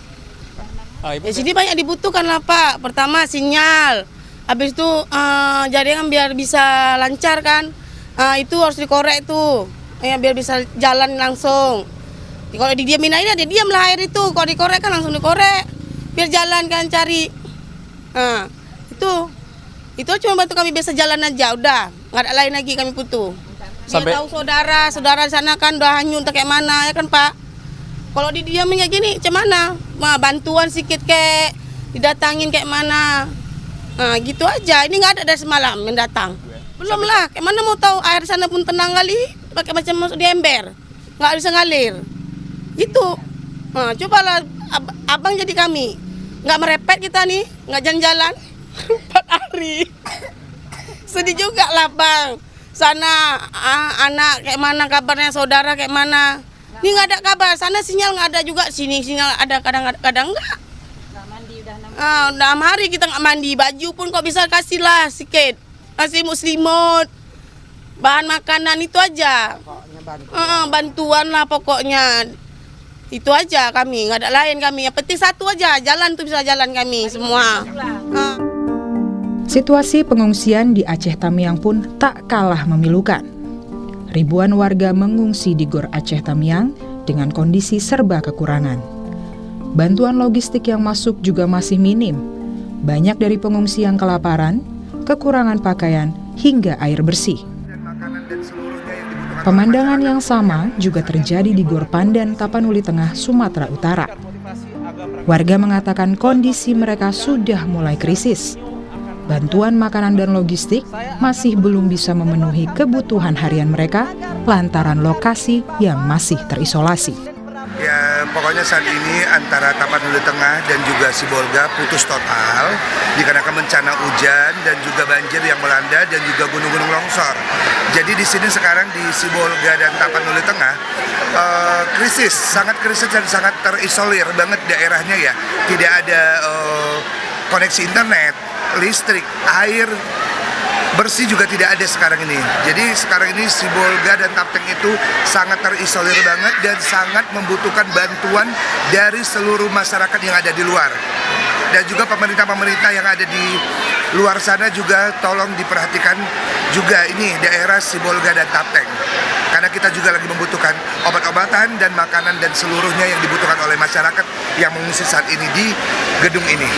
Di sini banyak dibutuhkan lah Pak. Pertama sinyal. Habis itu jaringan biar bisa lancar kan. Itu harus dikorek tuh. Biar bisa jalan langsung. Kalau didiamin aja dia diam lah air itu. Kalau dikorek kan langsung dikorek. Biar jalan kan cari. Itu cuma bantu kami bisa jalan aja, udah nggak ada lain lagi kami butuh. Dia tahu saudara di sana kan udah hanyut kayak mana ya kan Pak. Kalau didiamin kayak gini, cuman mana? Bantuan sedikit kayak didatangin kayak mana? Gitu aja. Ini nggak ada dari semalam yang datang. Belum lah. Kayak mana mau tahu air sana pun tenang kali, pakai macam masuk di ember, nggak bisa ngalir. Gitu. Cobalah abang jadi kami, nggak merepet kita nih, nggak jalan-jalan. 4 hari. Sedih juga lah Bang. Sana anak kayak mana kabarnya, saudara kayak mana. Ini nggak ada kabar. Sana sinyal nggak ada juga. Sini sinyal ada kadang-kadang nggak. Udah 6 hari kita nggak mandi. Baju pun kok bisa kasih lah sedikit. Kasih muslimut. Bahan makanan itu aja. Bantuan lah pokoknya. Itu aja kami. Nggak ada lain kami. Yang penting satu aja. Jalan tuh bisa jalan kami semua. Situasi pengungsian di Aceh Tamiang pun tak kalah memilukan. Ribuan warga mengungsi di Gor Aceh Tamiang dengan kondisi serba kekurangan. Bantuan logistik yang masuk juga masih minim. Banyak dari pengungsi yang kelaparan, kekurangan pakaian, hingga air bersih. Pemandangan yang sama juga terjadi di Gor Pandan, Tapanuli Tengah, Sumatera Utara. Warga mengatakan kondisi mereka sudah mulai krisis. Bantuan makanan dan logistik masih belum bisa memenuhi kebutuhan harian mereka lantaran lokasi yang masih terisolasi. Ya pokoknya saat ini antara Tapanuli Tengah dan juga Sibolga putus total dikarenakan bencana hujan dan juga banjir yang melanda dan juga gunung-gunung longsor. Jadi di sini sekarang di Sibolga dan Tapanuli Tengah krisis, sangat krisis dan sangat terisolir banget daerahnya ya. Tidak ada koneksi internet, listrik, air bersih juga tidak ada sekarang ini. Jadi sekarang ini Sibolga dan Tapteng itu sangat terisolir banget dan sangat membutuhkan bantuan dari seluruh masyarakat yang ada di luar. Dan juga pemerintah-pemerintah yang ada di luar sana juga tolong diperhatikan juga ini daerah Sibolga dan Tapteng. Karena kita juga lagi membutuhkan obat-obatan dan makanan dan seluruhnya yang dibutuhkan oleh masyarakat yang mengungsi saat ini di gedung ini.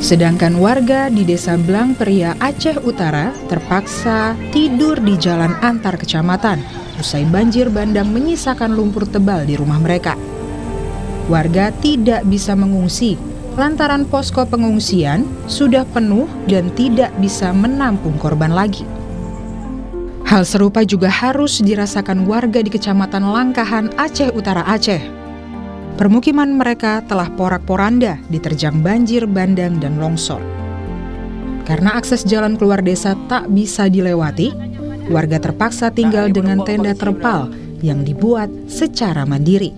Sedangkan warga di Desa Blangperia, Aceh Utara terpaksa tidur di jalan antar kecamatan usai banjir bandang menyisakan lumpur tebal di rumah mereka. Warga tidak bisa mengungsi lantaran posko pengungsian sudah penuh dan tidak bisa menampung korban lagi. Hal serupa juga harus dirasakan warga di Kecamatan Langkahan, Aceh Utara, Aceh. Permukiman mereka telah porak-poranda diterjang banjir bandang dan longsor. Karena akses jalan keluar desa tak bisa dilewati, warga terpaksa tinggal dengan tenda terpal yang dibuat secara mandiri.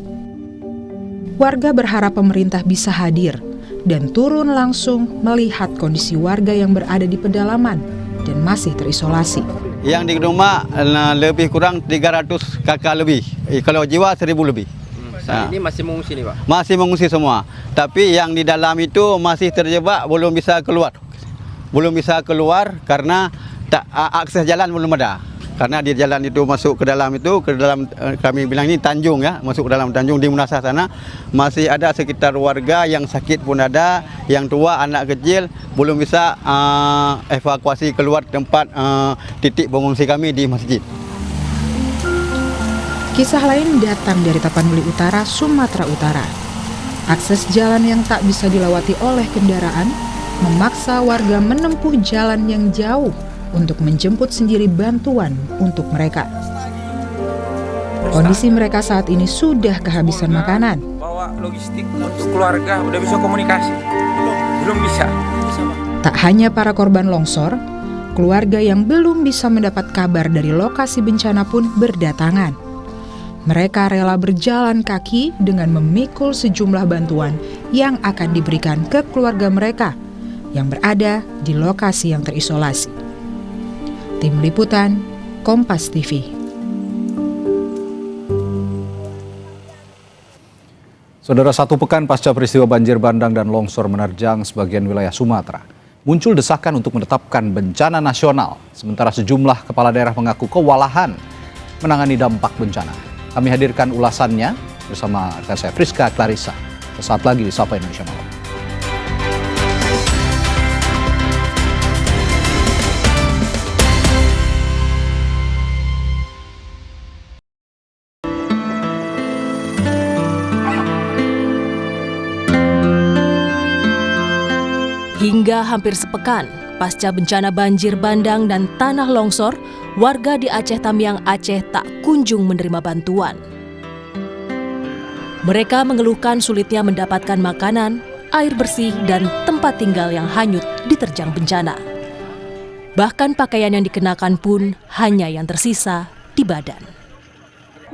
Warga berharap pemerintah bisa hadir dan turun langsung melihat kondisi warga yang berada di pedalaman dan masih terisolasi. Yang di rumah lebih kurang 300 kakak lebih, kalau jiwa 1000 lebih. Saat ini masih mengungsi nih Pak? Masih mengungsi semua, tapi yang di dalam itu masih terjebak, belum bisa keluar. Belum bisa keluar karena akses jalan belum ada. Karena di jalan itu masuk ke dalam kami bilang ini Tanjung ya, masuk ke dalam Tanjung di Munasah sana masih ada sekitar warga yang sakit pun ada, yang tua, anak kecil belum bisa evakuasi keluar tempat titik pengungsi kami di masjid. Kisah lain datang dari Tapanuli Utara, Sumatera Utara. Akses jalan yang tak bisa dilewati oleh kendaraan memaksa warga menempuh jalan yang jauh untuk menjemput sendiri bantuan untuk mereka. Kondisi mereka saat ini sudah kehabisan makanan. Bawa logistik untuk keluarga, udah bisa komunikasi? Belum bisa. Tak hanya para korban longsor, keluarga yang belum bisa mendapat kabar dari lokasi bencana pun berdatangan. Mereka rela berjalan kaki dengan memikul sejumlah bantuan yang akan diberikan ke keluarga mereka yang berada di lokasi yang terisolasi. Tim Liputan, Kompas TV. Saudara, 1 pekan pasca peristiwa banjir bandang dan longsor menerjang sebagian wilayah Sumatera, muncul desakan untuk menetapkan bencana nasional, sementara sejumlah kepala daerah mengaku kewalahan menangani dampak bencana. Kami hadirkan ulasannya bersama rekan saya Friska Clarissa sesaat lagi di Sapa Indonesia Malam. Hingga hampir sepekan pasca bencana banjir bandang dan tanah longsor, warga di Aceh Tamiang, Aceh tak kunjung menerima bantuan. Mereka mengeluhkan sulitnya mendapatkan makanan, air bersih, dan tempat tinggal yang hanyut diterjang bencana. Bahkan pakaian yang dikenakan pun hanya yang tersisa di badan.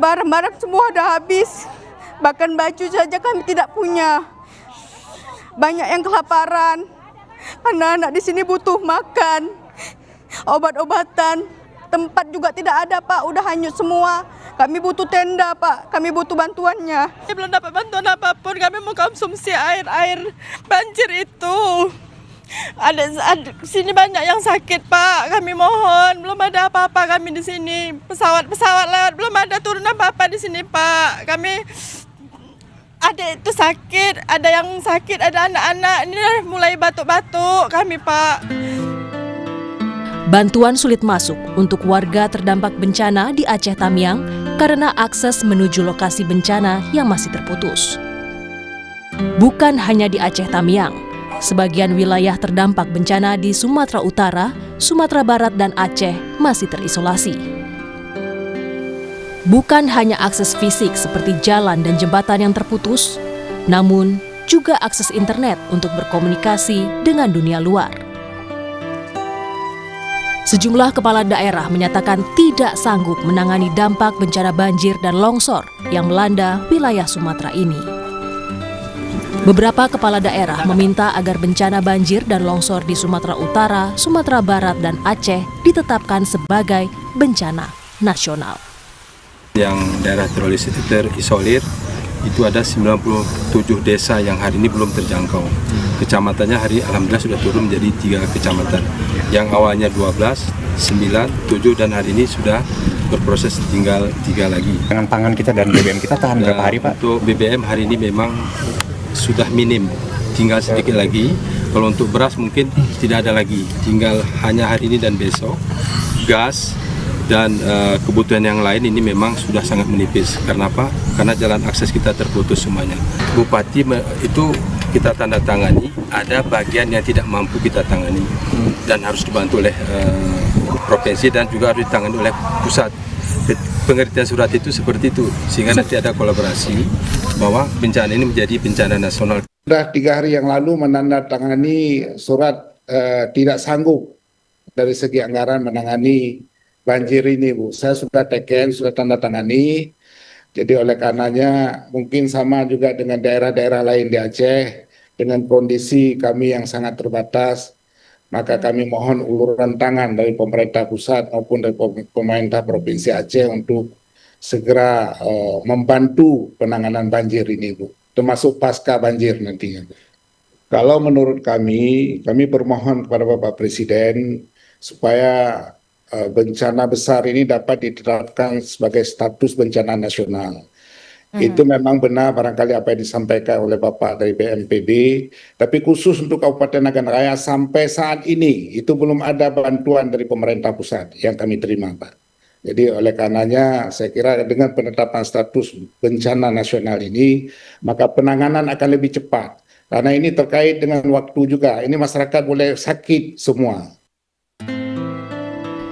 Barang-barang semua sudah habis, bahkan baju saja kami tidak punya. Banyak yang kelaparan. Anak-anak di sini butuh makan, obat-obatan, tempat juga tidak ada, Pak. Udah hanyut semua. Kami butuh tenda, Pak. Kami butuh bantuannya. Belum dapat bantuan apapun. Kami mau konsumsi air banjir itu. Ada sini banyak yang sakit, Pak. Kami mohon, belum ada apa-apa kami di sini. Pesawat lewat, belum ada turun apa-apa di sini, Pak. Kami ada itu sakit, ada yang sakit, ada anak-anak. Ini mulai batuk-batuk kami, Pak. Bantuan sulit masuk untuk warga terdampak bencana di Aceh Tamiang karena akses menuju lokasi bencana yang masih terputus. Bukan hanya di Aceh Tamiang, sebagian wilayah terdampak bencana di Sumatera Utara, Sumatera Barat, dan Aceh masih terisolasi. Bukan hanya akses fisik seperti jalan dan jembatan yang terputus, namun juga akses internet untuk berkomunikasi dengan dunia luar. Sejumlah kepala daerah menyatakan tidak sanggup menangani dampak bencana banjir dan longsor yang melanda wilayah Sumatera ini. Beberapa kepala daerah meminta agar bencana banjir dan longsor di Sumatera Utara, Sumatera Barat, dan Aceh ditetapkan sebagai bencana nasional. Yang daerah terisolir itu ada 97 desa yang hari ini belum terjangkau. Kecamatannya alhamdulillah sudah turun menjadi 3 kecamatan. Yang awalnya 12, 9, 7 dan hari ini sudah berproses tinggal 3 lagi. Dengan pangan kita dan BBM kita tahan berapa hari, Pak? Untuk BBM hari ini memang sudah minim, tinggal sedikit lagi. Kalau untuk beras mungkin tidak ada lagi, tinggal hanya hari ini dan besok. Gas dan kebutuhan yang lain ini memang sudah sangat menipis. Karena apa? Karena jalan akses kita terputus semuanya. Bupati itu kita tanda tangani, ada bagian yang tidak mampu kita tangani dan harus dibantu oleh provinsi dan juga harus ditangani oleh pusat. Pengertian surat itu seperti itu, sehingga nanti ada kolaborasi bahwa bencana ini menjadi bencana nasional. Sudah 3 hari yang lalu menandatangani surat tidak sanggup dari segi anggaran menangani banjir ini, Bu. Saya sudah teken, sudah tanda tangani. Jadi oleh karenanya mungkin sama juga dengan daerah-daerah lain di Aceh, dengan kondisi kami yang sangat terbatas, maka kami mohon uluran tangan dari pemerintah pusat maupun dari pemerintah Provinsi Aceh untuk segera membantu penanganan banjir ini, Bu. Termasuk pasca banjir nantinya. Kalau menurut kami bermohon kepada Bapak Presiden supaya bencana besar ini dapat ditetapkan sebagai status bencana nasional. Itu memang benar barangkali apa yang disampaikan oleh Bapak dari BNPB, tapi khusus untuk Kabupaten Nagan Raya sampai saat ini itu belum ada bantuan dari pemerintah pusat yang kami terima, Pak. Jadi oleh karenanya saya kira dengan penetapan status bencana nasional ini, maka penanganan akan lebih cepat. Karena ini terkait dengan waktu juga, ini masyarakat boleh sakit semua.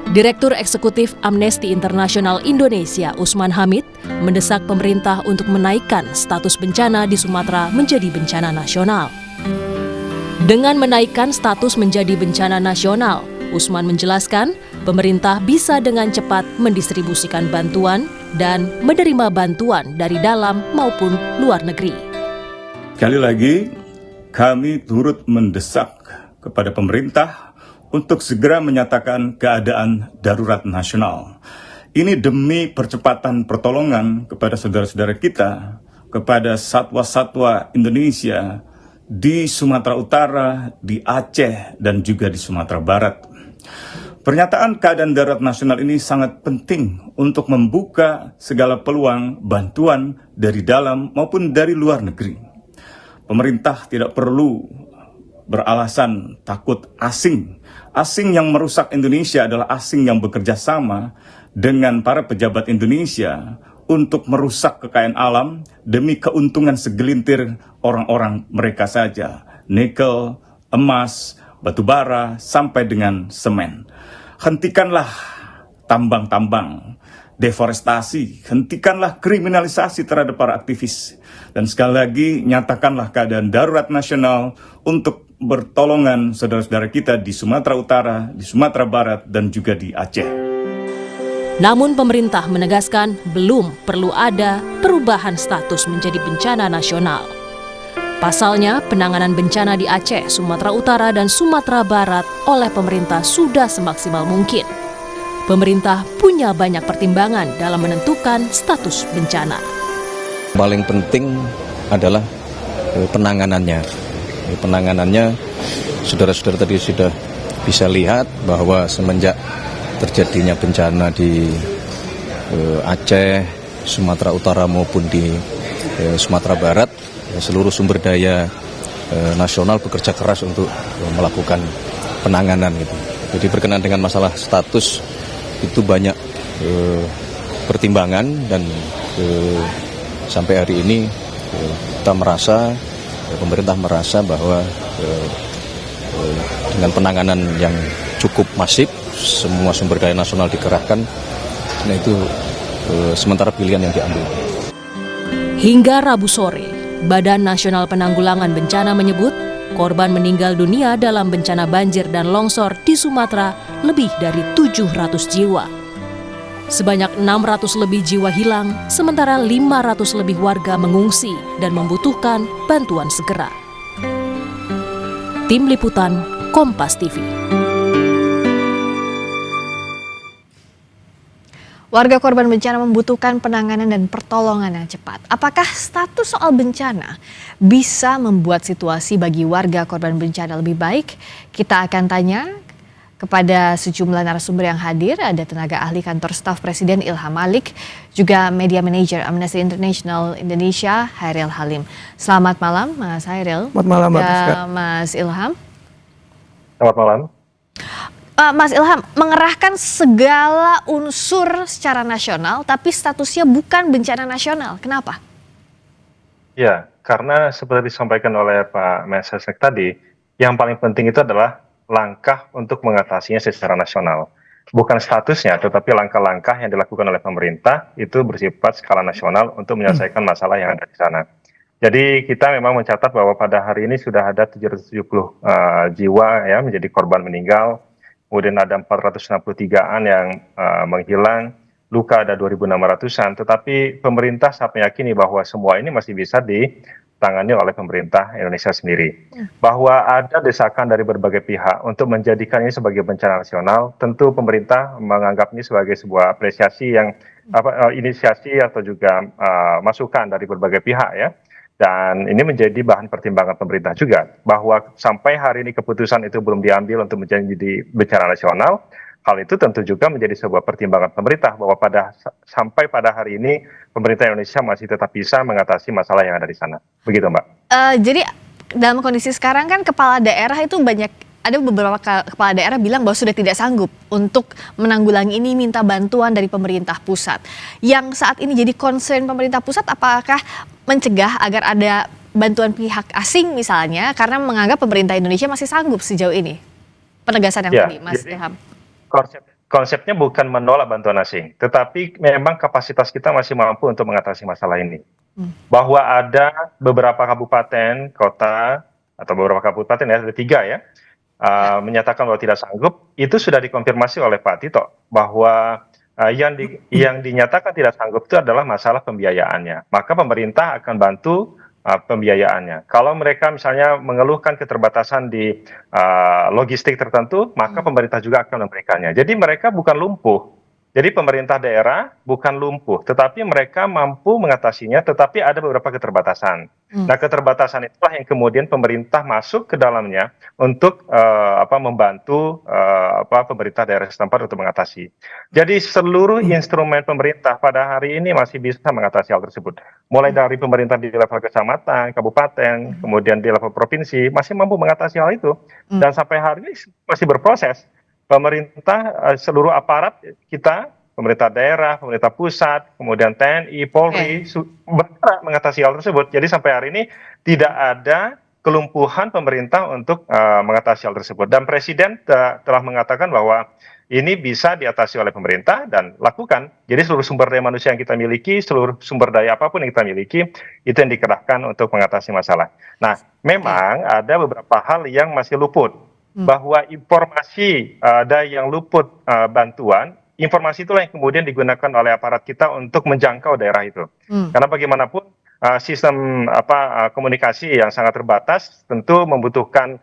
Direktur Eksekutif Amnesty International Indonesia, Usman Hamid, mendesak pemerintah untuk menaikkan status bencana di Sumatera menjadi bencana nasional. Dengan menaikkan status menjadi bencana nasional, Usman menjelaskan pemerintah bisa dengan cepat mendistribusikan bantuan dan menerima bantuan dari dalam maupun luar negeri. Sekali lagi, kami turut mendesak kepada pemerintah untuk segera menyatakan keadaan darurat nasional. Ini demi percepatan pertolongan kepada saudara-saudara kita, kepada satwa-satwa Indonesia di Sumatera Utara, di Aceh, dan juga di Sumatera Barat. Pernyataan keadaan darurat nasional ini sangat penting untuk membuka segala peluang bantuan dari dalam maupun dari luar negeri. Pemerintah tidak perlu beralasan takut asing. Asing yang merusak Indonesia adalah asing yang bekerja sama dengan para pejabat Indonesia untuk merusak kekayaan alam demi keuntungan segelintir orang-orang mereka saja. Nikel, emas, batu bara, sampai dengan semen. Hentikanlah tambang-tambang, deforestasi, hentikanlah kriminalisasi terhadap para aktivis. Dan sekali lagi, nyatakanlah keadaan darurat nasional untuk bertolongan saudara-saudara kita di Sumatera Utara, di Sumatera Barat, dan juga di Aceh. Namun pemerintah menegaskan belum perlu ada perubahan status menjadi bencana nasional. Pasalnya, penanganan bencana di Aceh, Sumatera Utara, dan Sumatera Barat oleh pemerintah sudah semaksimal mungkin. Pemerintah punya banyak pertimbangan dalam menentukan status bencana. Paling penting adalah penanganannya. Penanganannya, saudara-saudara tadi sudah bisa lihat bahwa semenjak terjadinya bencana di Aceh, Sumatera Utara maupun di Sumatera Barat, seluruh sumber daya nasional bekerja keras untuk melakukan penanganan gitu. Jadi berkenaan dengan masalah status itu banyak pertimbangan dan sampai hari ini kita merasa, pemerintah merasa bahwa dengan penanganan yang cukup masif, semua sumber daya nasional dikerahkan, nah itu sementara pilihan yang diambil. Hingga Rabu sore, Badan Nasional Penanggulangan Bencana menyebut korban meninggal dunia dalam bencana banjir dan longsor di Sumatera lebih dari 700 jiwa. Sebanyak 600 lebih jiwa hilang, sementara 500 lebih warga mengungsi dan membutuhkan bantuan segera. Tim Liputan, Kompas TV. Warga korban bencana membutuhkan penanganan dan pertolongan yang cepat. Apakah status soal bencana bisa membuat situasi bagi warga korban bencana lebih baik? Kita akan tanya kepada sejumlah narasumber yang hadir. Ada tenaga ahli kantor staf Presiden Ilham Malik, juga media manager Amnesty International Indonesia Hairil Halim. Selamat malam Mas Hairil. Selamat malam Mbak Rizka. Mas Ilham. Selamat malam. Mas Ilham, mengerahkan segala unsur secara nasional, tapi statusnya bukan bencana nasional. Kenapa? Ya, karena seperti disampaikan oleh Pak Mensesnek tadi, yang paling penting itu adalah langkah untuk mengatasinya secara nasional. Bukan statusnya, tetapi langkah-langkah yang dilakukan oleh pemerintah itu bersifat skala nasional untuk menyelesaikan masalah yang ada di sana. Jadi kita memang mencatat bahwa pada hari ini sudah ada 770 jiwa ya menjadi korban meninggal. Kemudian ada 463-an yang menghilang, luka ada 2.600-an, tetapi pemerintah sangat meyakini bahwa semua ini masih bisa ditangani oleh pemerintah Indonesia sendiri. Bahwa ada desakan dari berbagai pihak untuk menjadikan ini sebagai bencana nasional, tentu pemerintah menganggap ini sebagai sebuah apresiasi yang inisiasi atau juga masukan dari berbagai pihak ya. Dan ini menjadi bahan pertimbangan pemerintah juga, bahwa sampai hari ini keputusan itu belum diambil untuk menjadi bencana nasional. Hal itu tentu juga menjadi sebuah pertimbangan pemerintah, bahwa sampai pada hari ini pemerintah Indonesia masih tetap bisa mengatasi masalah yang ada di sana. Begitu Mbak. Jadi dalam kondisi sekarang kan kepala daerah itu ada beberapa kepala daerah bilang bahwa sudah tidak sanggup untuk menanggulangi ini, minta bantuan dari pemerintah pusat. Yang saat ini jadi concern pemerintah pusat, apakah mencegah agar ada bantuan pihak asing misalnya, karena menganggap pemerintah Indonesia masih sanggup sejauh ini? Penegasan yang tadi Mas Ilham. Konsepnya bukan menolak bantuan asing, tetapi memang kapasitas kita masih mampu untuk mengatasi masalah ini. Bahwa ada beberapa kabupaten, kota, atau beberapa kabupaten ya, ada 3 ya, menyatakan bahwa tidak sanggup, itu sudah dikonfirmasi oleh Pak Tito, bahwa yang dinyatakan tidak sanggup itu adalah masalah pembiayaannya. Maka pemerintah akan bantu pembiayaannya. Kalau mereka misalnya mengeluhkan keterbatasan di logistik tertentu, maka pemerintah juga akan memberikannya. Jadi mereka bukan lumpuh. Jadi pemerintah daerah bukan lumpuh, tetapi mereka mampu mengatasinya, tetapi ada beberapa keterbatasan. Nah, keterbatasan itulah yang kemudian pemerintah masuk ke dalamnya untuk membantu pemerintah daerah setempat untuk mengatasi. Jadi seluruh instrumen pemerintah pada hari ini masih bisa mengatasi hal tersebut. Mulai dari pemerintah di level kecamatan, kabupaten, kemudian di level provinsi masih mampu mengatasi hal itu, dan sampai hari ini masih berproses. Pemerintah, seluruh aparat kita, pemerintah daerah, pemerintah pusat, kemudian TNI, Polri, bergerak mengatasi hal tersebut. Jadi sampai hari ini tidak ada kelumpuhan pemerintah untuk mengatasi hal tersebut. Dan Presiden telah mengatakan bahwa ini bisa diatasi oleh pemerintah dan lakukan. Jadi seluruh sumber daya manusia yang kita miliki, seluruh sumber daya apapun yang kita miliki, itu yang dikerahkan untuk mengatasi masalah. Nah, memang ada beberapa hal yang masih luput. Bahwa informasi ada yang luput bantuan, informasi itulah yang kemudian digunakan oleh aparat kita untuk menjangkau daerah itu. Karena bagaimanapun sistem komunikasi yang sangat terbatas tentu membutuhkan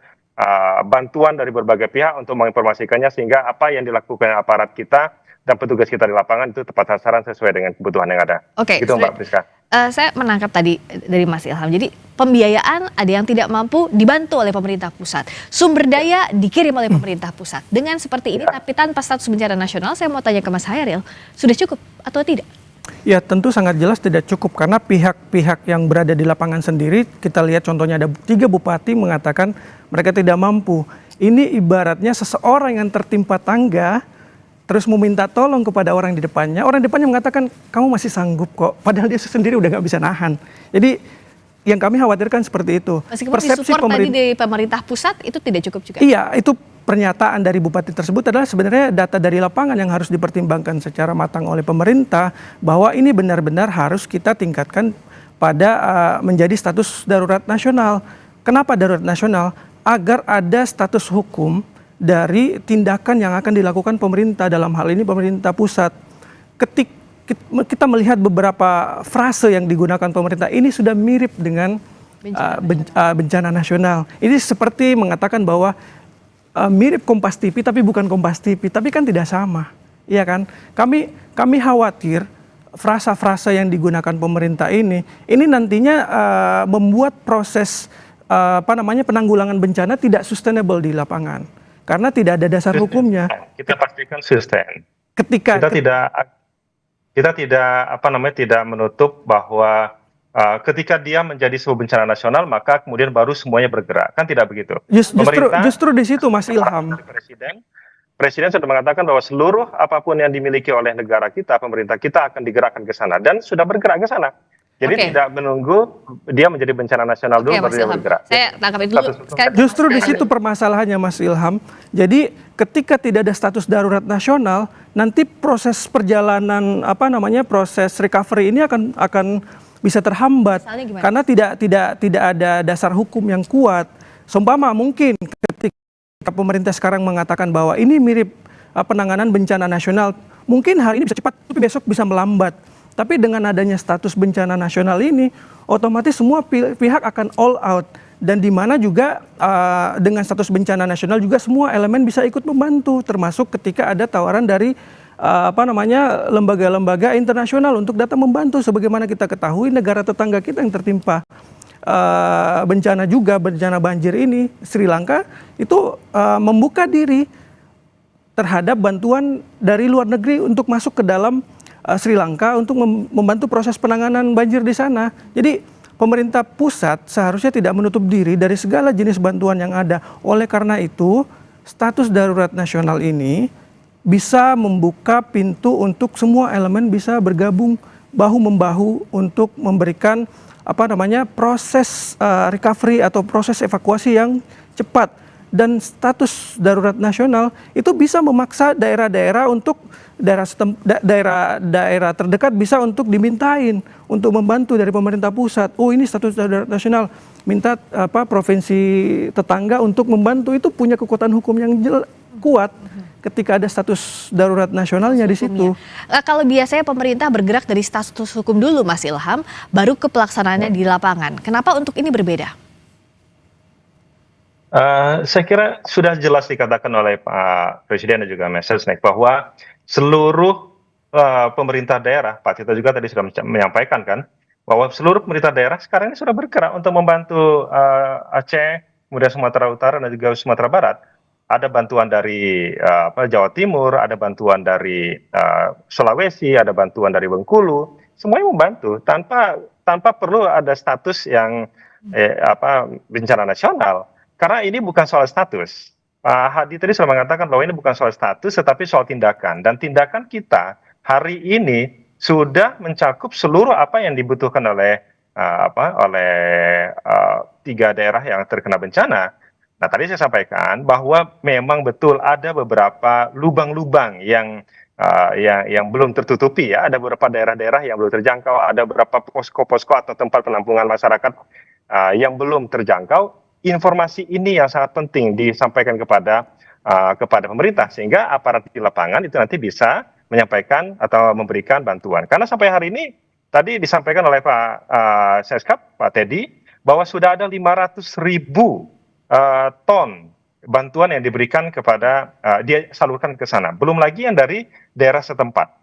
bantuan dari berbagai pihak untuk menginformasikannya, sehingga apa yang dilakukan aparat kita dan petugas kita di lapangan itu tepat sasaran sesuai dengan kebutuhan yang ada. Oke, gitu Mbak Priska. Saya menangkap tadi dari Mas Ilham. Jadi pembiayaan ada yang tidak mampu dibantu oleh pemerintah pusat. Sumber daya dikirim oleh pemerintah pusat. Dengan seperti ini tapi tanpa status bencana nasional, saya mau tanya ke Mas Hairil, sudah cukup atau tidak? Ya, tentu sangat jelas tidak cukup, karena pihak-pihak yang berada di lapangan sendiri, kita lihat contohnya ada 3 bupati mengatakan mereka tidak mampu. Ini ibaratnya seseorang yang tertimpa tangga terus meminta tolong kepada orang di depannya mengatakan kamu masih sanggup kok, padahal dia sendiri udah nggak bisa nahan. Jadi yang kami khawatirkan seperti itu. Meskipun disupport tadi dari pemerintah pusat itu tidak cukup juga. Iya, itu pernyataan dari bupati tersebut adalah sebenarnya data dari lapangan yang harus dipertimbangkan secara matang oleh pemerintah, bahwa ini benar-benar harus kita tingkatkan pada menjadi status darurat nasional. Kenapa darurat nasional? Agar ada status hukum dari tindakan yang akan dilakukan pemerintah, dalam hal ini pemerintah pusat. Ketika kita melihat beberapa frase yang digunakan pemerintah, ini sudah mirip dengan bencana nasional. Ini seperti mengatakan bahwa mirip Kompas TV tapi bukan Kompas TV, tapi kan tidak sama, iya kan? Kami khawatir frasa-frasa yang digunakan pemerintah ini nantinya membuat proses penanggulangan bencana tidak sustainable di lapangan. Karena tidak ada dasar hukumnya. Kita pastikan sustain. Ketika kita tidak menutup bahwa ketika dia menjadi sebuah bencana nasional maka kemudian baru semuanya bergerak. Kan tidak begitu. Justru di situ Mas Ilham. Presiden sudah mengatakan bahwa seluruh apapun yang dimiliki oleh negara kita, pemerintah kita akan digerakkan ke sana dan sudah bergerak ke sana. Jadi tidak menunggu dia menjadi bencana nasional dulu baru dia bergerak. Saya tangkap itu dulu. Justru di situ permasalahannya Mas Ilham. Jadi ketika tidak ada status darurat nasional, nanti proses perjalanan proses recovery ini akan bisa terhambat karena tidak ada dasar hukum yang kuat. Seumpama mungkin ketika pemerintah sekarang mengatakan bahwa ini mirip penanganan bencana nasional, mungkin hari ini bisa cepat tapi besok bisa melambat. Tapi dengan adanya status bencana nasional ini, otomatis semua pihak akan all out. Dan di mana juga dengan status bencana nasional juga semua elemen bisa ikut membantu, termasuk ketika ada tawaran dari lembaga-lembaga internasional untuk datang membantu. Sebagaimana kita ketahui, negara tetangga kita yang tertimpa bencana banjir ini, Sri Lanka, itu membuka diri terhadap bantuan dari luar negeri untuk masuk ke dalam Sri Lanka untuk membantu proses penanganan banjir di sana. Jadi pemerintah pusat seharusnya tidak menutup diri dari segala jenis bantuan yang ada. Oleh karena itu, status darurat nasional ini bisa membuka pintu untuk semua elemen bisa bergabung bahu-membahu untuk memberikan proses recovery atau proses evakuasi yang cepat. Dan status darurat nasional itu bisa memaksa daerah-daerah untuk daerah terdekat bisa untuk dimintain untuk membantu dari pemerintah pusat. Oh, ini status darurat nasional, minta provinsi tetangga untuk membantu, itu punya kekuatan hukum yang kuat ketika ada status darurat nasionalnya di situ. Kalau biasanya pemerintah bergerak dari status hukum dulu, Mas Ilham, baru ke pelaksanaannya di lapangan. Kenapa untuk ini berbeda? Saya kira sudah jelas dikatakan oleh Pak Presiden dan juga Mensesnek bahwa seluruh pemerintah daerah, Pak Tito juga tadi sudah menyampaikan kan, bahwa seluruh pemerintah daerah sekarang ini sudah bergerak untuk membantu Aceh, kemudian Sumatera Utara dan juga Sumatera Barat. Ada bantuan dari Jawa Timur, ada bantuan dari Sulawesi, ada bantuan dari Bengkulu, semuanya membantu tanpa perlu ada status yang bencana nasional. Karena ini bukan soal status. Pak Hadi tadi sudah mengatakan bahwa ini bukan soal status, tetapi soal tindakan. Dan tindakan kita hari ini sudah mencakup seluruh apa yang dibutuhkan oleh 3 daerah yang terkena bencana. Nah, tadi saya sampaikan bahwa memang betul ada beberapa lubang-lubang yang belum tertutupi ya. Ada beberapa daerah-daerah yang belum terjangkau, ada beberapa posko-posko atau tempat penampungan masyarakat yang belum terjangkau. Informasi ini yang sangat penting disampaikan kepada pemerintah sehingga aparat di lapangan itu nanti bisa menyampaikan atau memberikan bantuan. Karena sampai hari ini tadi disampaikan oleh Pak Seskap, Pak Teddy, bahwa sudah ada 500.000 ton bantuan yang diberikan kepada dia salurkan ke sana. Belum lagi yang dari daerah setempat,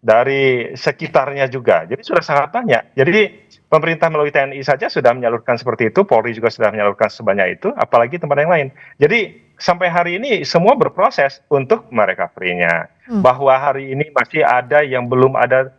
dari sekitarnya juga. Jadi sudah sangat banyak. Jadi pemerintah melalui TNI saja sudah menyalurkan seperti itu, Polri juga sudah menyalurkan sebanyak itu, apalagi tempat yang lain. Jadi sampai hari ini semua berproses untuk merecovery-nya. Bahwa hari ini masih ada yang belum ada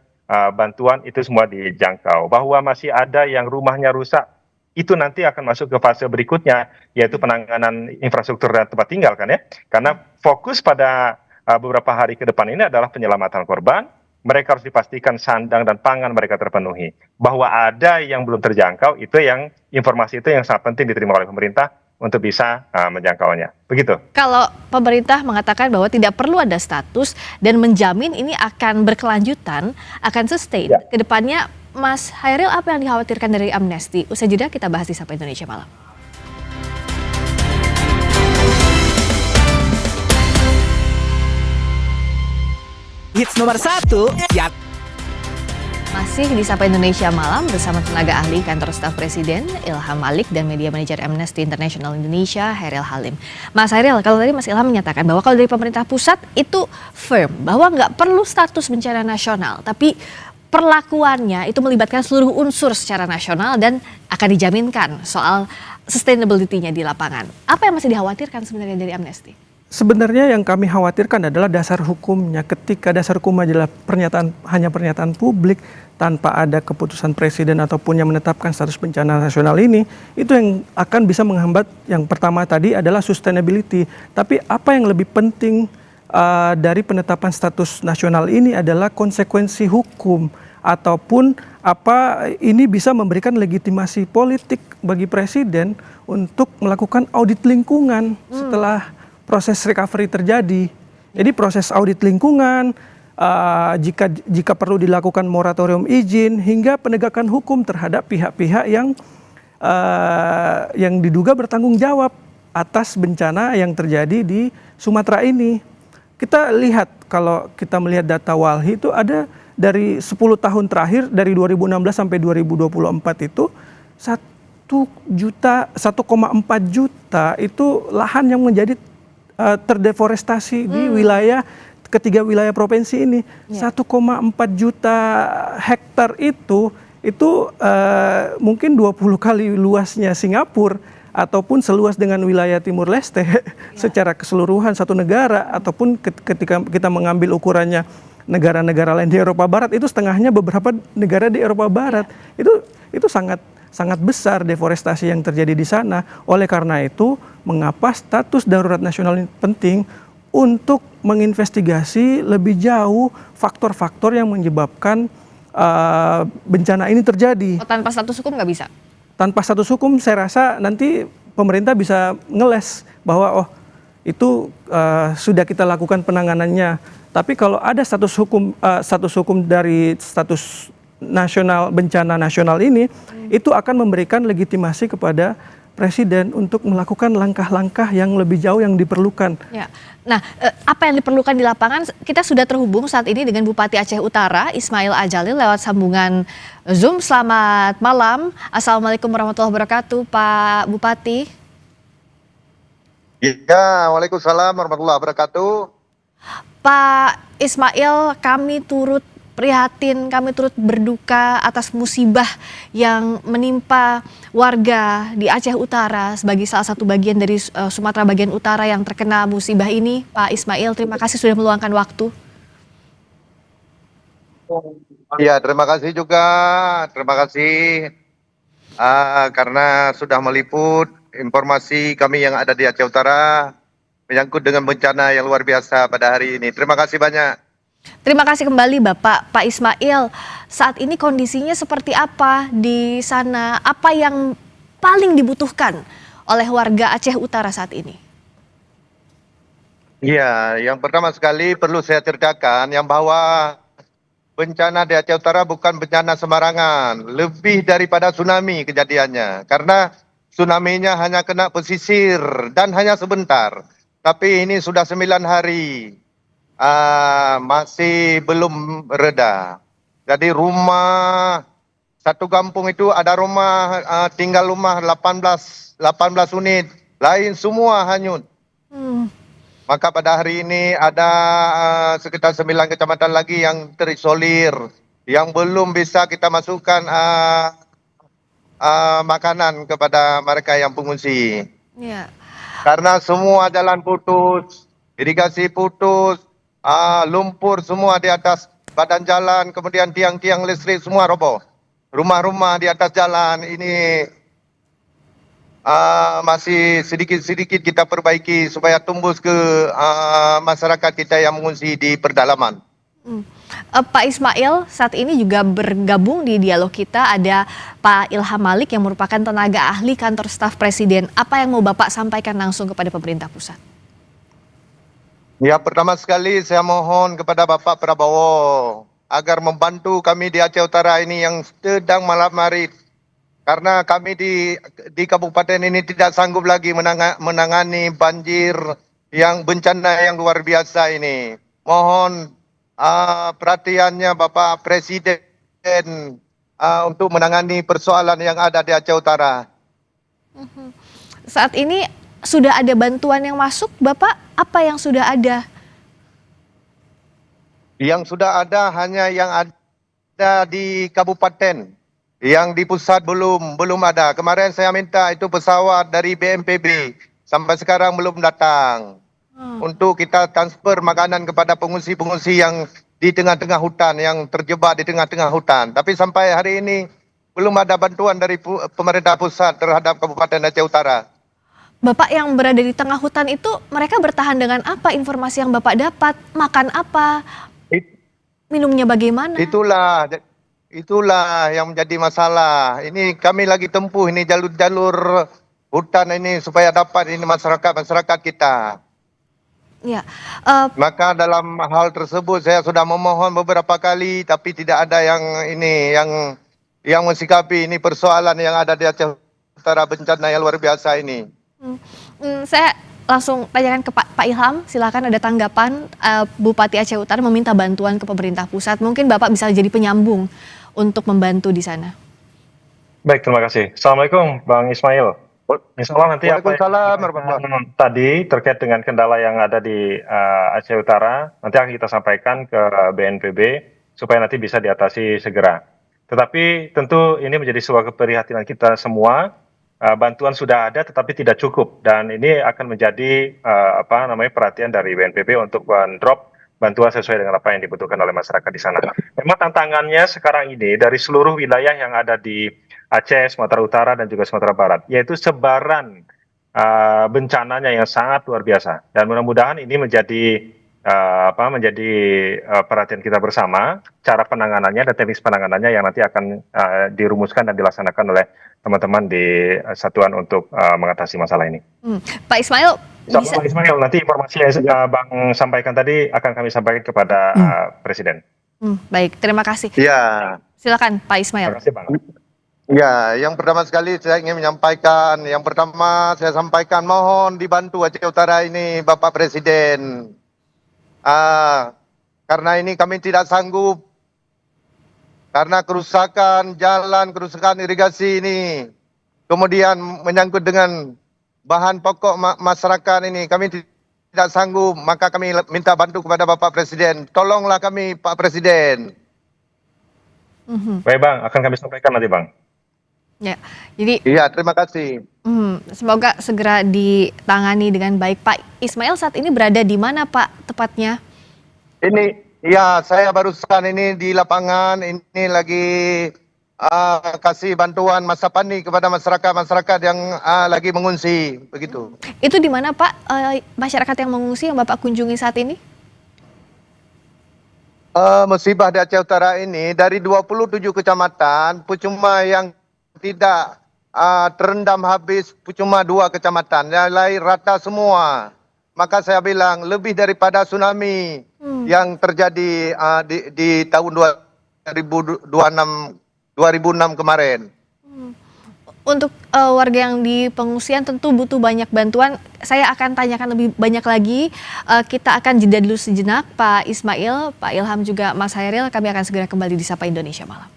bantuan, itu semua dijangkau. Bahwa masih ada yang rumahnya rusak, itu nanti akan masuk ke fase berikutnya, yaitu penanganan infrastruktur dan tempat tinggal kan ya. Karena fokus pada beberapa hari ke depan ini adalah penyelamatan korban. Mereka harus dipastikan sandang dan pangan mereka terpenuhi. Bahwa ada yang belum terjangkau, itu yang informasi itu yang sangat penting diterima oleh pemerintah untuk bisa menjangkaunya. Begitu. Kalau pemerintah mengatakan bahwa tidak perlu ada status dan menjamin ini akan berkelanjutan, akan sustain ke depannya, Mas Hairil, apa yang dikhawatirkan dari amnesti? Usai jeda kita bahas di Sapa Indonesia Malam. Hits nomor 1 ya. Masih di Sapa Indonesia Malam bersama tenaga ahli kantor staf Presiden Ilham Malik dan media manajer Amnesty International Indonesia Hairil Halim. Mas Hairil, kalau tadi Mas Ilham menyatakan bahwa kalau dari pemerintah pusat itu firm bahwa nggak perlu status bencana nasional, tapi perlakuannya itu melibatkan seluruh unsur secara nasional dan akan dijaminkan soal sustainability-nya di lapangan. Apa yang masih dikhawatirkan sebenarnya dari Amnesty? Sebenarnya yang kami khawatirkan adalah dasar hukumnya. Ketika dasar hukum adalah hanya pernyataan publik tanpa ada keputusan presiden ataupun yang menetapkan status bencana nasional ini, itu yang akan bisa menghambat. Yang pertama tadi adalah sustainability. Tapi apa yang lebih penting dari penetapan status nasional ini adalah konsekuensi hukum ataupun ini bisa memberikan legitimasi politik bagi presiden untuk melakukan audit lingkungan setelah proses recovery terjadi. Jadi proses audit lingkungan, jika perlu dilakukan moratorium izin hingga penegakan hukum terhadap pihak-pihak yang diduga bertanggung jawab atas bencana yang terjadi di Sumatera ini. Kita lihat, kalau kita melihat data Walhi itu ada dari 10 tahun terakhir, dari 2016 sampai 2024 itu 1,4 juta itu lahan yang menjadi terdeforestasi di ketiga wilayah provinsi ini. 1,4 juta hektar itu mungkin 20 kali luasnya Singapura ataupun seluas dengan wilayah Timur Leste secara keseluruhan satu negara, ataupun ketika kita mengambil ukurannya negara-negara lain di Eropa Barat, itu setengahnya beberapa negara di Eropa Barat. Itu sangat besar deforestasi yang terjadi di sana. Oleh karena itu, mengapa status darurat nasional ini penting untuk menginvestigasi lebih jauh faktor-faktor yang menyebabkan bencana ini terjadi. Tanpa status hukum nggak bisa? Tanpa status hukum saya rasa nanti pemerintah bisa ngeles bahwa itu sudah kita lakukan penanganannya. Tapi kalau ada status hukum dari status nasional bencana nasional ini, itu akan memberikan legitimasi kepada Presiden untuk melakukan langkah-langkah yang lebih jauh yang diperlukan. Ya. Nah, apa yang diperlukan di lapangan? Kita sudah terhubung saat ini dengan Bupati Aceh Utara, Ismail Ajalil, lewat sambungan Zoom. Selamat malam. Assalamualaikum warahmatullahi wabarakatuh, Pak Bupati. Ya, waalaikumsalam warahmatullahi wabarakatuh. Pak Ismail, kami turut prihatin, kami turut berduka atas musibah yang menimpa warga di Aceh Utara sebagai salah satu bagian dari Sumatera bagian utara yang terkena musibah ini. Pak Ismail, terima kasih sudah meluangkan waktu. Ya, terima kasih juga. Terima kasih karena sudah meliput informasi kami yang ada di Aceh Utara menyangkut dengan bencana yang luar biasa pada hari ini. Terima kasih banyak. Terima kasih kembali Bapak. Pak Ismail, saat ini kondisinya seperti apa di sana? Apa yang paling dibutuhkan oleh warga Aceh Utara saat ini? Iya, yang pertama sekali perlu saya ceritakan yang bahwa bencana di Aceh Utara bukan bencana sembarangan. Lebih daripada tsunami kejadiannya. Karena tsunami-nya hanya kena pesisir dan hanya sebentar. Tapi ini sudah 9 hari. Masih belum reda. Jadi rumah satu kampung itu ada rumah tinggal rumah 18 unit, lain semua hanyut. Maka pada hari ini ada sekitar 9 kecamatan lagi yang terisolir, yang belum bisa kita masukkan makanan kepada mereka yang pengungsi. Ya. Karena semua jalan putus, irigasi putus, lumpur semua di atas badan jalan, kemudian tiang-tiang listrik semua roboh. Rumah-rumah di atas jalan ini masih sedikit-sedikit kita perbaiki supaya tembus ke masyarakat kita yang mengungsi di pedalaman. Pak Ismail, saat ini juga bergabung di dialog kita ada Pak Ilham Malik yang merupakan tenaga ahli kantor staf Presiden. Apa yang mau Bapak sampaikan langsung kepada pemerintah pusat? Ya, pertama sekali saya mohon kepada Bapak Prabowo agar membantu kami di Aceh Utara ini yang sedang malam-hari. Karena kami di kabupaten ini tidak sanggup lagi menangani banjir yang bencana yang luar biasa ini. Mohon perhatiannya Bapak Presiden untuk menangani persoalan yang ada di Aceh Utara. Saat ini sudah ada bantuan yang masuk, Bapak? Apa yang sudah ada? Yang sudah ada hanya yang ada di kabupaten. Yang di pusat belum ada. Kemarin saya minta itu pesawat dari BNPB. Sampai sekarang belum datang. Untuk kita transfer makanan kepada pengungsi-pengungsi yang di tengah-tengah hutan, yang terjebak di tengah-tengah hutan. Tapi sampai hari ini belum ada bantuan dari pemerintah pusat terhadap Kabupaten Aceh Utara. Bapak yang berada di tengah hutan itu, mereka bertahan dengan apa? Informasi yang Bapak dapat, makan apa? Minumnya bagaimana? Itulah yang menjadi masalah. Ini kami lagi tempuh ini jalur-jalur hutan ini supaya dapat ini masyarakat kita. Ya. Maka dalam hal tersebut saya sudah memohon beberapa kali, tapi tidak ada yang mensikapi ini persoalan yang ada di Aceh Utara, bencana yang luar biasa ini. Saya langsung tanyakan ke Pak Ilham, silakan ada tanggapan. Bupati Aceh Utara meminta bantuan ke pemerintah pusat. Mungkin Bapak bisa jadi penyambung untuk membantu di sana. Baik, terima kasih. Assalamualaikum Bang Ismail. Insya Allah nanti apa yang tadi terkait dengan kendala yang ada di Aceh Utara, nanti akan kita sampaikan ke BNPB supaya nanti bisa diatasi segera. Tetapi tentu ini menjadi sebuah keprihatinan kita semua. Bantuan sudah ada tetapi tidak cukup, dan ini akan menjadi perhatian dari BNPB untuk drop bantuan sesuai dengan apa yang dibutuhkan oleh masyarakat di sana. Memang tantangannya sekarang ini dari seluruh wilayah yang ada di Aceh, Sumatera Utara dan juga Sumatera Barat, yaitu sebaran bencananya yang sangat luar biasa, dan mudah-mudahan ini menjadi perhatian kita bersama, cara penanganannya dan teknis penanganannya yang nanti akan dirumuskan dan dilaksanakan oleh teman-teman di satuan untuk mengatasi masalah ini. Pak Ismail, Pak Ismail, nanti informasi yang Bang sampaikan tadi akan kami sampaikan kepada Presiden. Baik, terima kasih. Ya. Silakan Pak Ismail. Terima kasih Bang. Ya, yang pertama sekali saya ingin menyampaikan, yang pertama saya sampaikan mohon dibantu Aceh Utara ini Bapak Presiden. Karena ini kami tidak sanggup, karena kerusakan jalan, kerusakan irigasi ini, kemudian menyangkut dengan bahan pokok masyarakat ini, kami tidak sanggup, maka kami minta bantu kepada Bapak Presiden. Tolonglah kami Pak Presiden. Baik Bang, akan kami sampaikan nanti Bang. Ya, jadi Iya, terima kasih. semoga segera ditangani dengan baik. Pak Ismail saat ini berada di mana Pak tepatnya? Ini, ya saya barusan ini di lapangan, ini lagi kasih bantuan masa panik kepada masyarakat yang lagi mengungsi, begitu. Itu di mana Pak masyarakat yang mengungsi yang Bapak kunjungi saat ini? Musibah di Aceh Utara ini dari 27 kecamatan, cuma yang tidak terendam habis cuma 2 kecamatan, yang lain rata semua. Maka saya bilang lebih daripada tsunami yang terjadi di tahun 2006 kemarin. Untuk warga yang di pengungsian tentu butuh banyak bantuan. Saya akan tanyakan lebih banyak lagi. Kita akan jeda dulu sejenak, Pak Ismail, Pak Ilham juga Mas Hairil. Kami akan segera kembali di Sapa Indonesia Malam.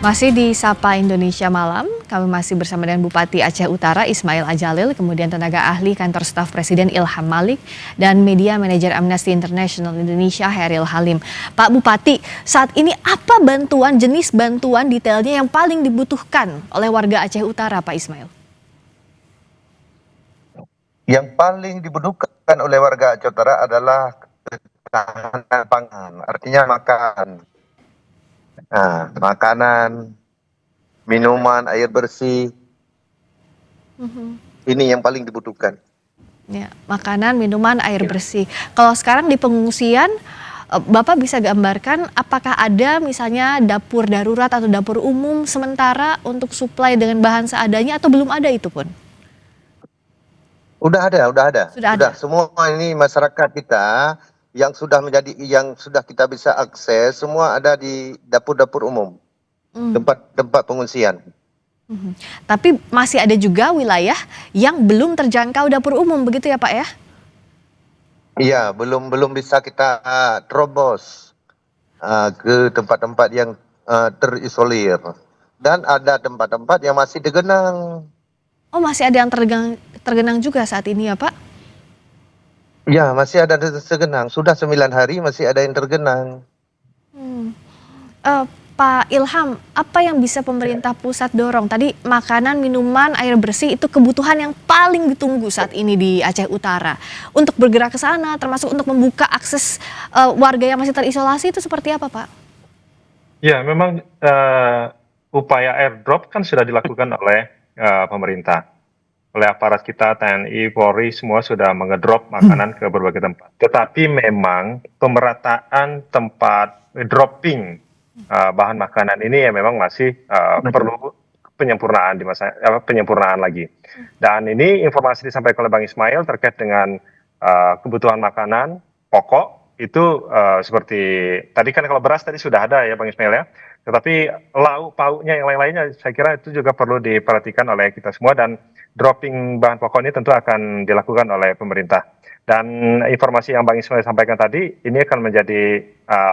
Masih di Sapa Indonesia Malam, kami masih bersama dengan Bupati Aceh Utara Ismail Ajalil, kemudian tenaga ahli kantor staf Presiden Ilham Malik, dan media manajer Amnesty International Indonesia Hairil Halim. Pak Bupati, saat ini apa jenis bantuan detailnya yang paling dibutuhkan oleh warga Aceh Utara, Pak Ismail? Yang paling dibutuhkan oleh warga Aceh Utara adalah ketahanan pangan, artinya makan. Makanan, minuman, air bersih, ini yang paling dibutuhkan. Ya, makanan, minuman, air bersih. Kalau sekarang di pengungsian, Bapak bisa gambarkan apakah ada misalnya dapur darurat atau dapur umum sementara untuk suplai dengan bahan seadanya atau belum ada itu pun? Udah ada. Sudah ada. Semua ini masyarakat kita yang sudah kita bisa akses, semua ada di dapur-dapur umum, tempat pengungsian. Tapi masih ada juga wilayah yang belum terjangkau dapur umum, begitu ya Pak ya? Iya, belum bisa kita terobos ke tempat-tempat yang terisolir, dan ada tempat-tempat yang masih tergenang. Oh, masih ada yang tergenang juga saat ini ya Pak? Ya, masih ada tergenang. Sudah 9 hari masih ada yang tergenang. Pak Ilham, apa yang bisa pemerintah pusat dorong? Tadi makanan, minuman, air bersih itu kebutuhan yang paling ditunggu saat ini di Aceh Utara. Untuk bergerak ke sana, termasuk untuk membuka akses warga yang masih terisolasi, itu seperti apa Pak? Ya, memang upaya airdrop kan sudah dilakukan oleh pemerintah. Oleh aparat kita, TNI, Polri, semua sudah mengedrop makanan ke berbagai tempat. Tetapi memang pemerataan tempat dropping bahan makanan ini ya memang masih perlu penyempurnaan lagi. Dan ini informasi disampaikan oleh Bang Ismail terkait dengan kebutuhan makanan pokok itu seperti tadi kan kalau beras tadi sudah ada ya Bang Ismail ya. Tetapi lauk pauknya yang lain-lainnya saya kira itu juga perlu diperhatikan oleh kita semua, dan dropping bahan pokok ini tentu akan dilakukan oleh pemerintah. Dan informasi yang Bang Ismail sampaikan tadi ini akan menjadi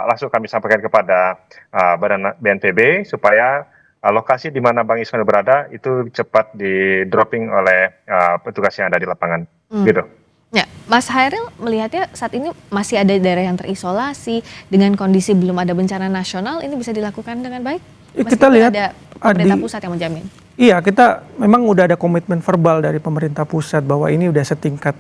langsung kami sampaikan kepada Badan BNPB supaya lokasi di mana Bang Ismail berada itu cepat di dropping oleh petugas yang ada di lapangan. Gitu. Ya, Mas Hairil melihatnya saat ini masih ada daerah yang terisolasi dengan kondisi belum ada bencana nasional, ini bisa dilakukan dengan baik? Kita lihat ada pemerintah pusat yang menjamin. Iya, kita memang udah ada komitmen verbal dari pemerintah pusat bahwa ini udah setingkat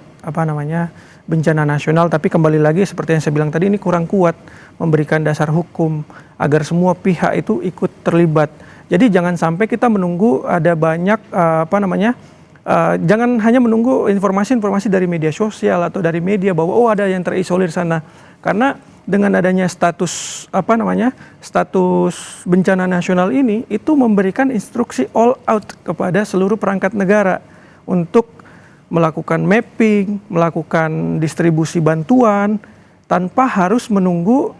bencana nasional, tapi kembali lagi seperti yang saya bilang tadi, ini kurang kuat memberikan dasar hukum agar semua pihak itu ikut terlibat. Jadi jangan sampai kita menunggu ada banyak jangan hanya menunggu informasi-informasi dari media sosial atau dari media bahwa ada yang terisolir sana, karena dengan adanya status status bencana nasional ini itu memberikan instruksi all out kepada seluruh perangkat negara untuk melakukan mapping, melakukan distribusi bantuan tanpa harus menunggu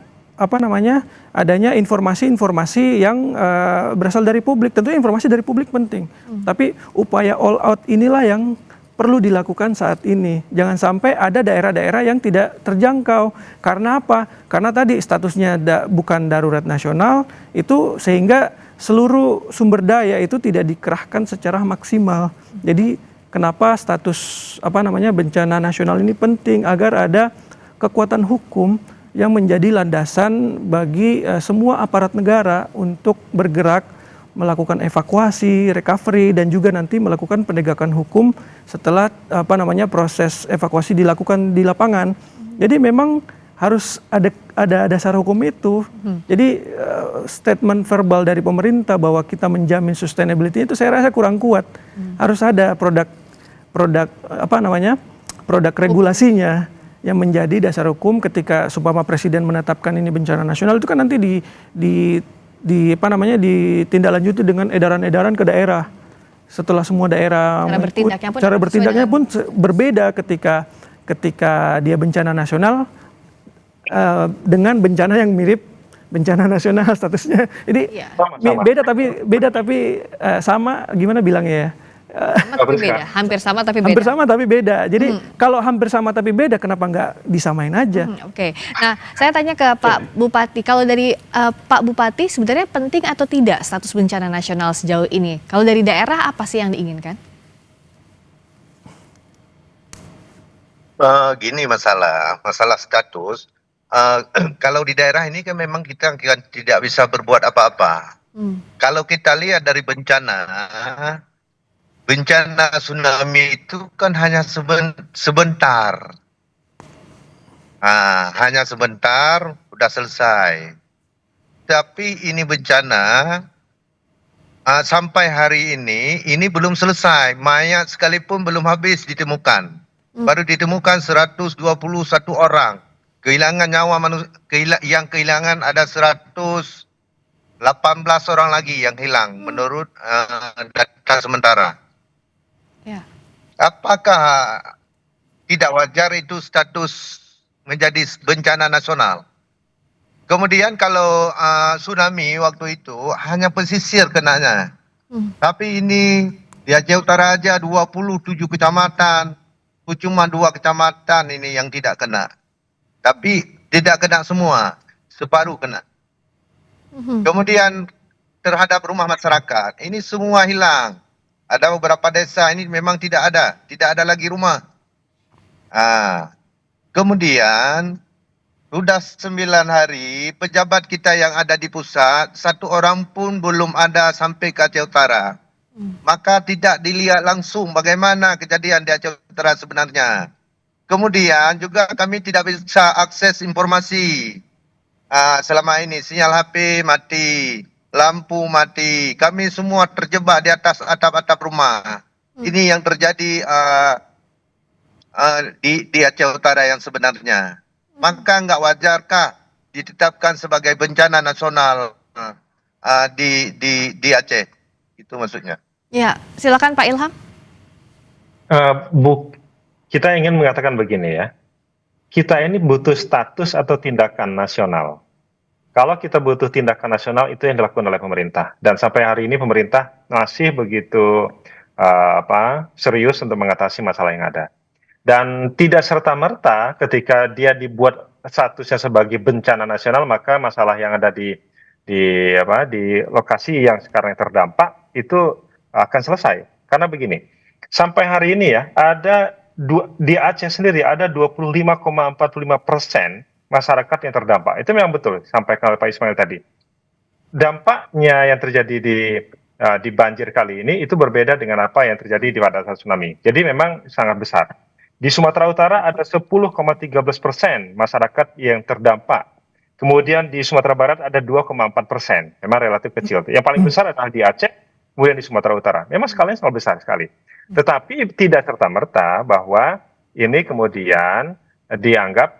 adanya informasi-informasi yang berasal dari publik. Tentunya informasi dari publik penting, tapi upaya all out inilah yang perlu dilakukan saat ini. Jangan sampai ada daerah-daerah yang tidak terjangkau. Karena apa? Karena tadi statusnya bukan darurat nasional, itu sehingga seluruh sumber daya itu tidak dikerahkan secara maksimal. Jadi kenapa status bencana nasional ini penting, agar ada kekuatan hukum yang menjadi landasan bagi semua aparat negara untuk bergerak melakukan evakuasi, recovery, dan juga nanti melakukan penegakan hukum setelah proses evakuasi dilakukan di lapangan. Jadi memang harus ada dasar hukum itu. Jadi statement verbal dari pemerintah bahwa kita menjamin sustainability itu saya rasa kurang kuat. Harus ada produk regulasinya yang menjadi dasar hukum ketika supaya Presiden menetapkan ini bencana nasional, itu kan nanti ditindaklanjuti dengan edaran-edaran ke daerah. Setelah semua daerah cara bertindaknya pun berbeda ketika dia bencana nasional dengan bencana yang mirip bencana nasional statusnya. Jadi beda tapi sama, gimana bilangnya ya? Hampir sama tapi beda. Hampir sama tapi beda. Jadi kalau hampir sama tapi beda, kenapa nggak disamain aja? Oke. Nah, saya tanya ke Pak Bupati. Kalau dari Pak Bupati, sebenarnya penting atau tidak status bencana nasional sejauh ini? Kalau dari daerah, apa sih yang diinginkan? Gini masalah status. Kalau di daerah ini kan memang kita tidak bisa berbuat apa-apa. Kalau kita lihat dari bencana tsunami itu kan hanya sebentar. Hanya sebentar, udah selesai. Tapi ini bencana sampai hari ini belum selesai. Mayat sekalipun belum habis ditemukan. Baru ditemukan 121 orang. Kehilangan nyawa manusia, yang kehilangan ada 118 orang lagi yang hilang menurut data sementara. Apakah tidak wajar itu status menjadi bencana nasional? Kemudian kalau tsunami waktu itu hanya pesisir kenanya. Tapi ini di Aceh Utara aja 27 kecamatan, cuma 2 kecamatan ini yang tidak kena. Tapi tidak kena semua, separuh kena. Kemudian terhadap rumah masyarakat, ini semua hilang. Ada beberapa desa ini memang tidak ada lagi rumah. Kemudian sudah 9 hari pejabat kita yang ada di pusat, 1 orang pun belum ada sampai ke Aceh Utara. Maka tidak dilihat langsung bagaimana kejadian di Aceh Utara sebenarnya. Kemudian juga kami tidak bisa akses informasi. Selama ini sinyal HP mati, lampu mati, kami semua terjebak di atas atap-atap rumah. Ini yang terjadi di Aceh Utara yang sebenarnya. Maka nggak wajarkah ditetapkan sebagai bencana nasional di Aceh? Itu maksudnya. Ya, silakan Pak Ilham. Kita ingin mengatakan begini ya. Kita ini butuh status atau tindakan nasional. Kalau kita butuh tindakan nasional, itu yang dilakukan oleh pemerintah. Dan sampai hari ini pemerintah masih begitu serius untuk mengatasi masalah yang ada. Dan tidak serta-merta ketika dia dibuat statusnya sebagai bencana nasional, maka masalah yang ada di lokasi yang sekarang terdampak itu akan selesai. Karena begini, sampai hari ini ya, di Aceh sendiri ada 25,45% masyarakat yang terdampak. Itu memang betul, sampaikan oleh Pak Ismail tadi. Dampaknya yang terjadi di banjir kali ini itu berbeda dengan apa yang terjadi di pada saat tsunami. Jadi memang sangat besar. Di Sumatera Utara ada 10,13% masyarakat yang terdampak. Kemudian di Sumatera Barat ada 2,4%. Memang relatif kecil. Yang paling besar adalah di Aceh, kemudian di Sumatera Utara. Memang skalanya sangat besar sekali. Tetapi tidak serta-merta bahwa ini kemudian dianggap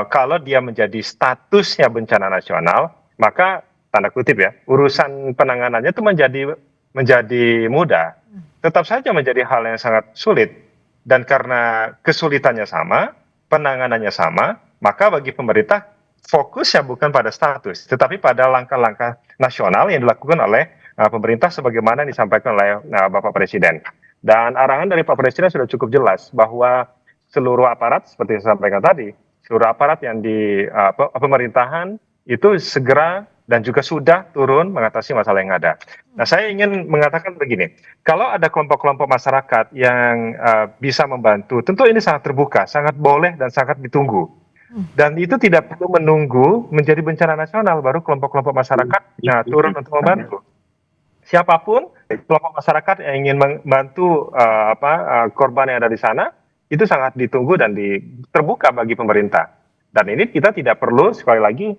kalau dia menjadi statusnya bencana nasional, maka tanda kutip ya, urusan penanganannya itu menjadi mudah. Tetap saja menjadi hal yang sangat sulit. Dan karena kesulitannya sama, penanganannya sama, maka bagi pemerintah fokusnya bukan pada status, tetapi pada langkah-langkah nasional yang dilakukan oleh pemerintah sebagaimana yang disampaikan oleh Bapak Presiden. Dan arahan dari Pak Presiden sudah cukup jelas bahwa seluruh aparat, seperti yang saya sampaikan tadi, seluruh aparat yang di pemerintahan itu segera dan juga sudah turun mengatasi masalah yang ada. Nah, saya ingin mengatakan begini, kalau ada kelompok-kelompok masyarakat yang bisa membantu, tentu ini sangat terbuka, sangat boleh dan sangat ditunggu. Dan itu tidak perlu menunggu menjadi bencana nasional baru kelompok-kelompok masyarakat turun untuk membantu. Siapapun kelompok masyarakat yang ingin membantu korban yang ada di sana, itu sangat ditunggu dan terbuka bagi pemerintah. Dan ini kita tidak perlu sekali lagi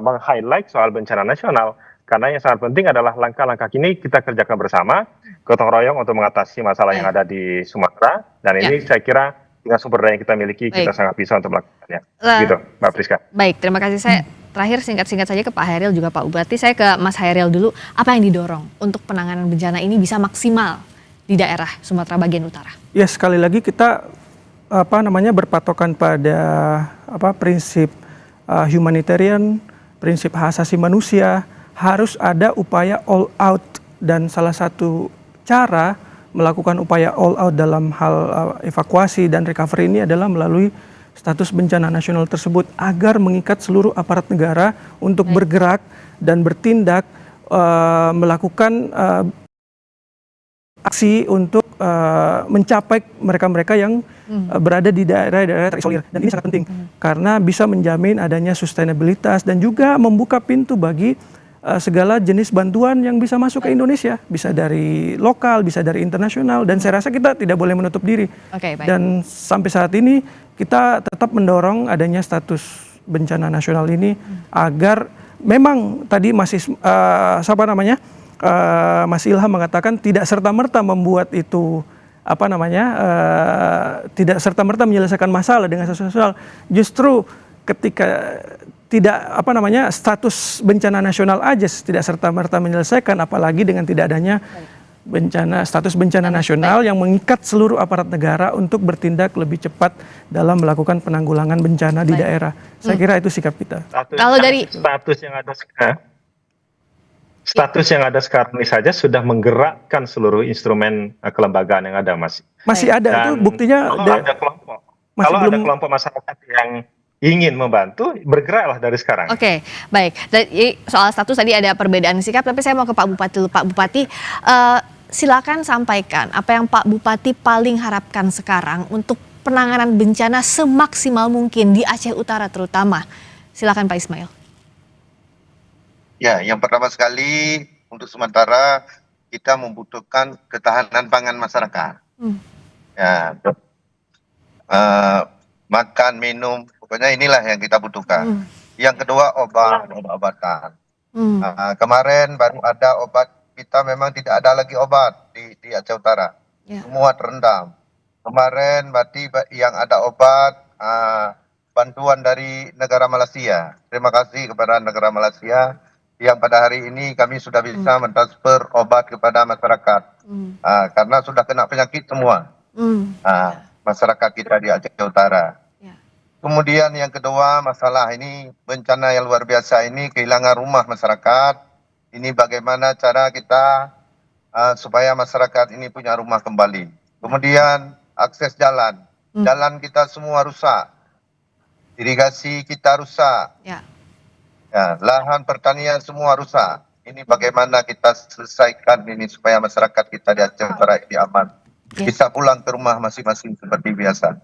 meng-highlight soal bencana nasional, karena yang sangat penting adalah langkah-langkah ini kita kerjakan bersama, gotong royong untuk mengatasi masalah yang ada di Sumatera. Dan ini saya kira dengan sumber daya yang kita miliki, kita sangat bisa untuk melakukannya. Gitu, Mbak Priska. Baik, terima kasih. Saya terakhir singkat-singkat saja ke Pak Hairil juga Pak Bupati. Saya ke Mas Hairil dulu. Apa yang didorong untuk penanganan bencana ini bisa maksimal di daerah Sumatera bagian utara? Ya, sekali lagi kita berpatokan pada prinsip humanitarian, prinsip hak asasi manusia, harus ada upaya all out, dan salah satu cara melakukan upaya all out dalam hal evakuasi dan recovery ini adalah melalui status bencana nasional tersebut agar mengikat seluruh aparat negara untuk bergerak dan bertindak melakukan aksi untuk mencapai mereka-mereka yang berada di daerah-daerah terisolir. Dan ini sangat penting karena bisa menjamin adanya sustainabilitas dan juga membuka pintu bagi segala jenis bantuan yang bisa masuk ke Indonesia. Bisa dari lokal, bisa dari internasional, dan saya rasa kita tidak boleh menutup diri. Dan sampai saat ini kita tetap mendorong adanya status bencana nasional ini agar memang tadi masih Mas Ilham mengatakan tidak serta-merta membuat itu tidak serta-merta menyelesaikan masalah dengan sosial. Justru ketika tidak status bencana nasional aja tidak serta-merta menyelesaikan, apalagi dengan tidak adanya status bencana nasional yang mengikat seluruh aparat negara untuk bertindak lebih cepat dalam melakukan penanggulangan bencana di daerah. Saya kira itu sikap kita. Kalau dari status yang ada sekarang ini saja sudah menggerakkan seluruh instrumen kelembagaan yang ada, Mas. Masih ada, dan itu buktinya. Kalau ada kelompok masyarakat yang ingin membantu, bergeraklah dari sekarang. Oke, baik. Jadi soal status tadi ada perbedaan sikap, tapi saya mau ke Pak Bupati dulu. Pak Bupati, silakan sampaikan apa yang Pak Bupati paling harapkan sekarang untuk penanganan bencana semaksimal mungkin di Aceh Utara terutama. Silakan Pak Ismail. Ya, yang pertama sekali untuk sementara kita membutuhkan ketahanan pangan masyarakat. Ya, makan, minum, pokoknya inilah yang kita butuhkan. Yang kedua obat-obatan. Kemarin baru ada obat, kita memang tidak ada lagi obat di Aceh Utara. Semua terendam. Kemarin berarti yang ada obat bantuan dari negara Malaysia. Terima kasih kepada negara Malaysia yang pada hari ini kami sudah bisa mentransfer obat kepada masyarakat. Karena sudah kena penyakit semua. Masyarakat kita di Aceh Utara. Kemudian yang kedua, masalah ini bencana yang luar biasa ini, kehilangan rumah masyarakat. Ini bagaimana cara kita supaya masyarakat ini punya rumah kembali. Kemudian akses jalan. Jalan kita semua rusak. Irigasi kita rusak. Ya, lahan pertanian semua rusak. Ini bagaimana kita selesaikan ini supaya masyarakat kita di Aceh Utara ini aman. Bisa pulang ke rumah masing-masing seperti biasa.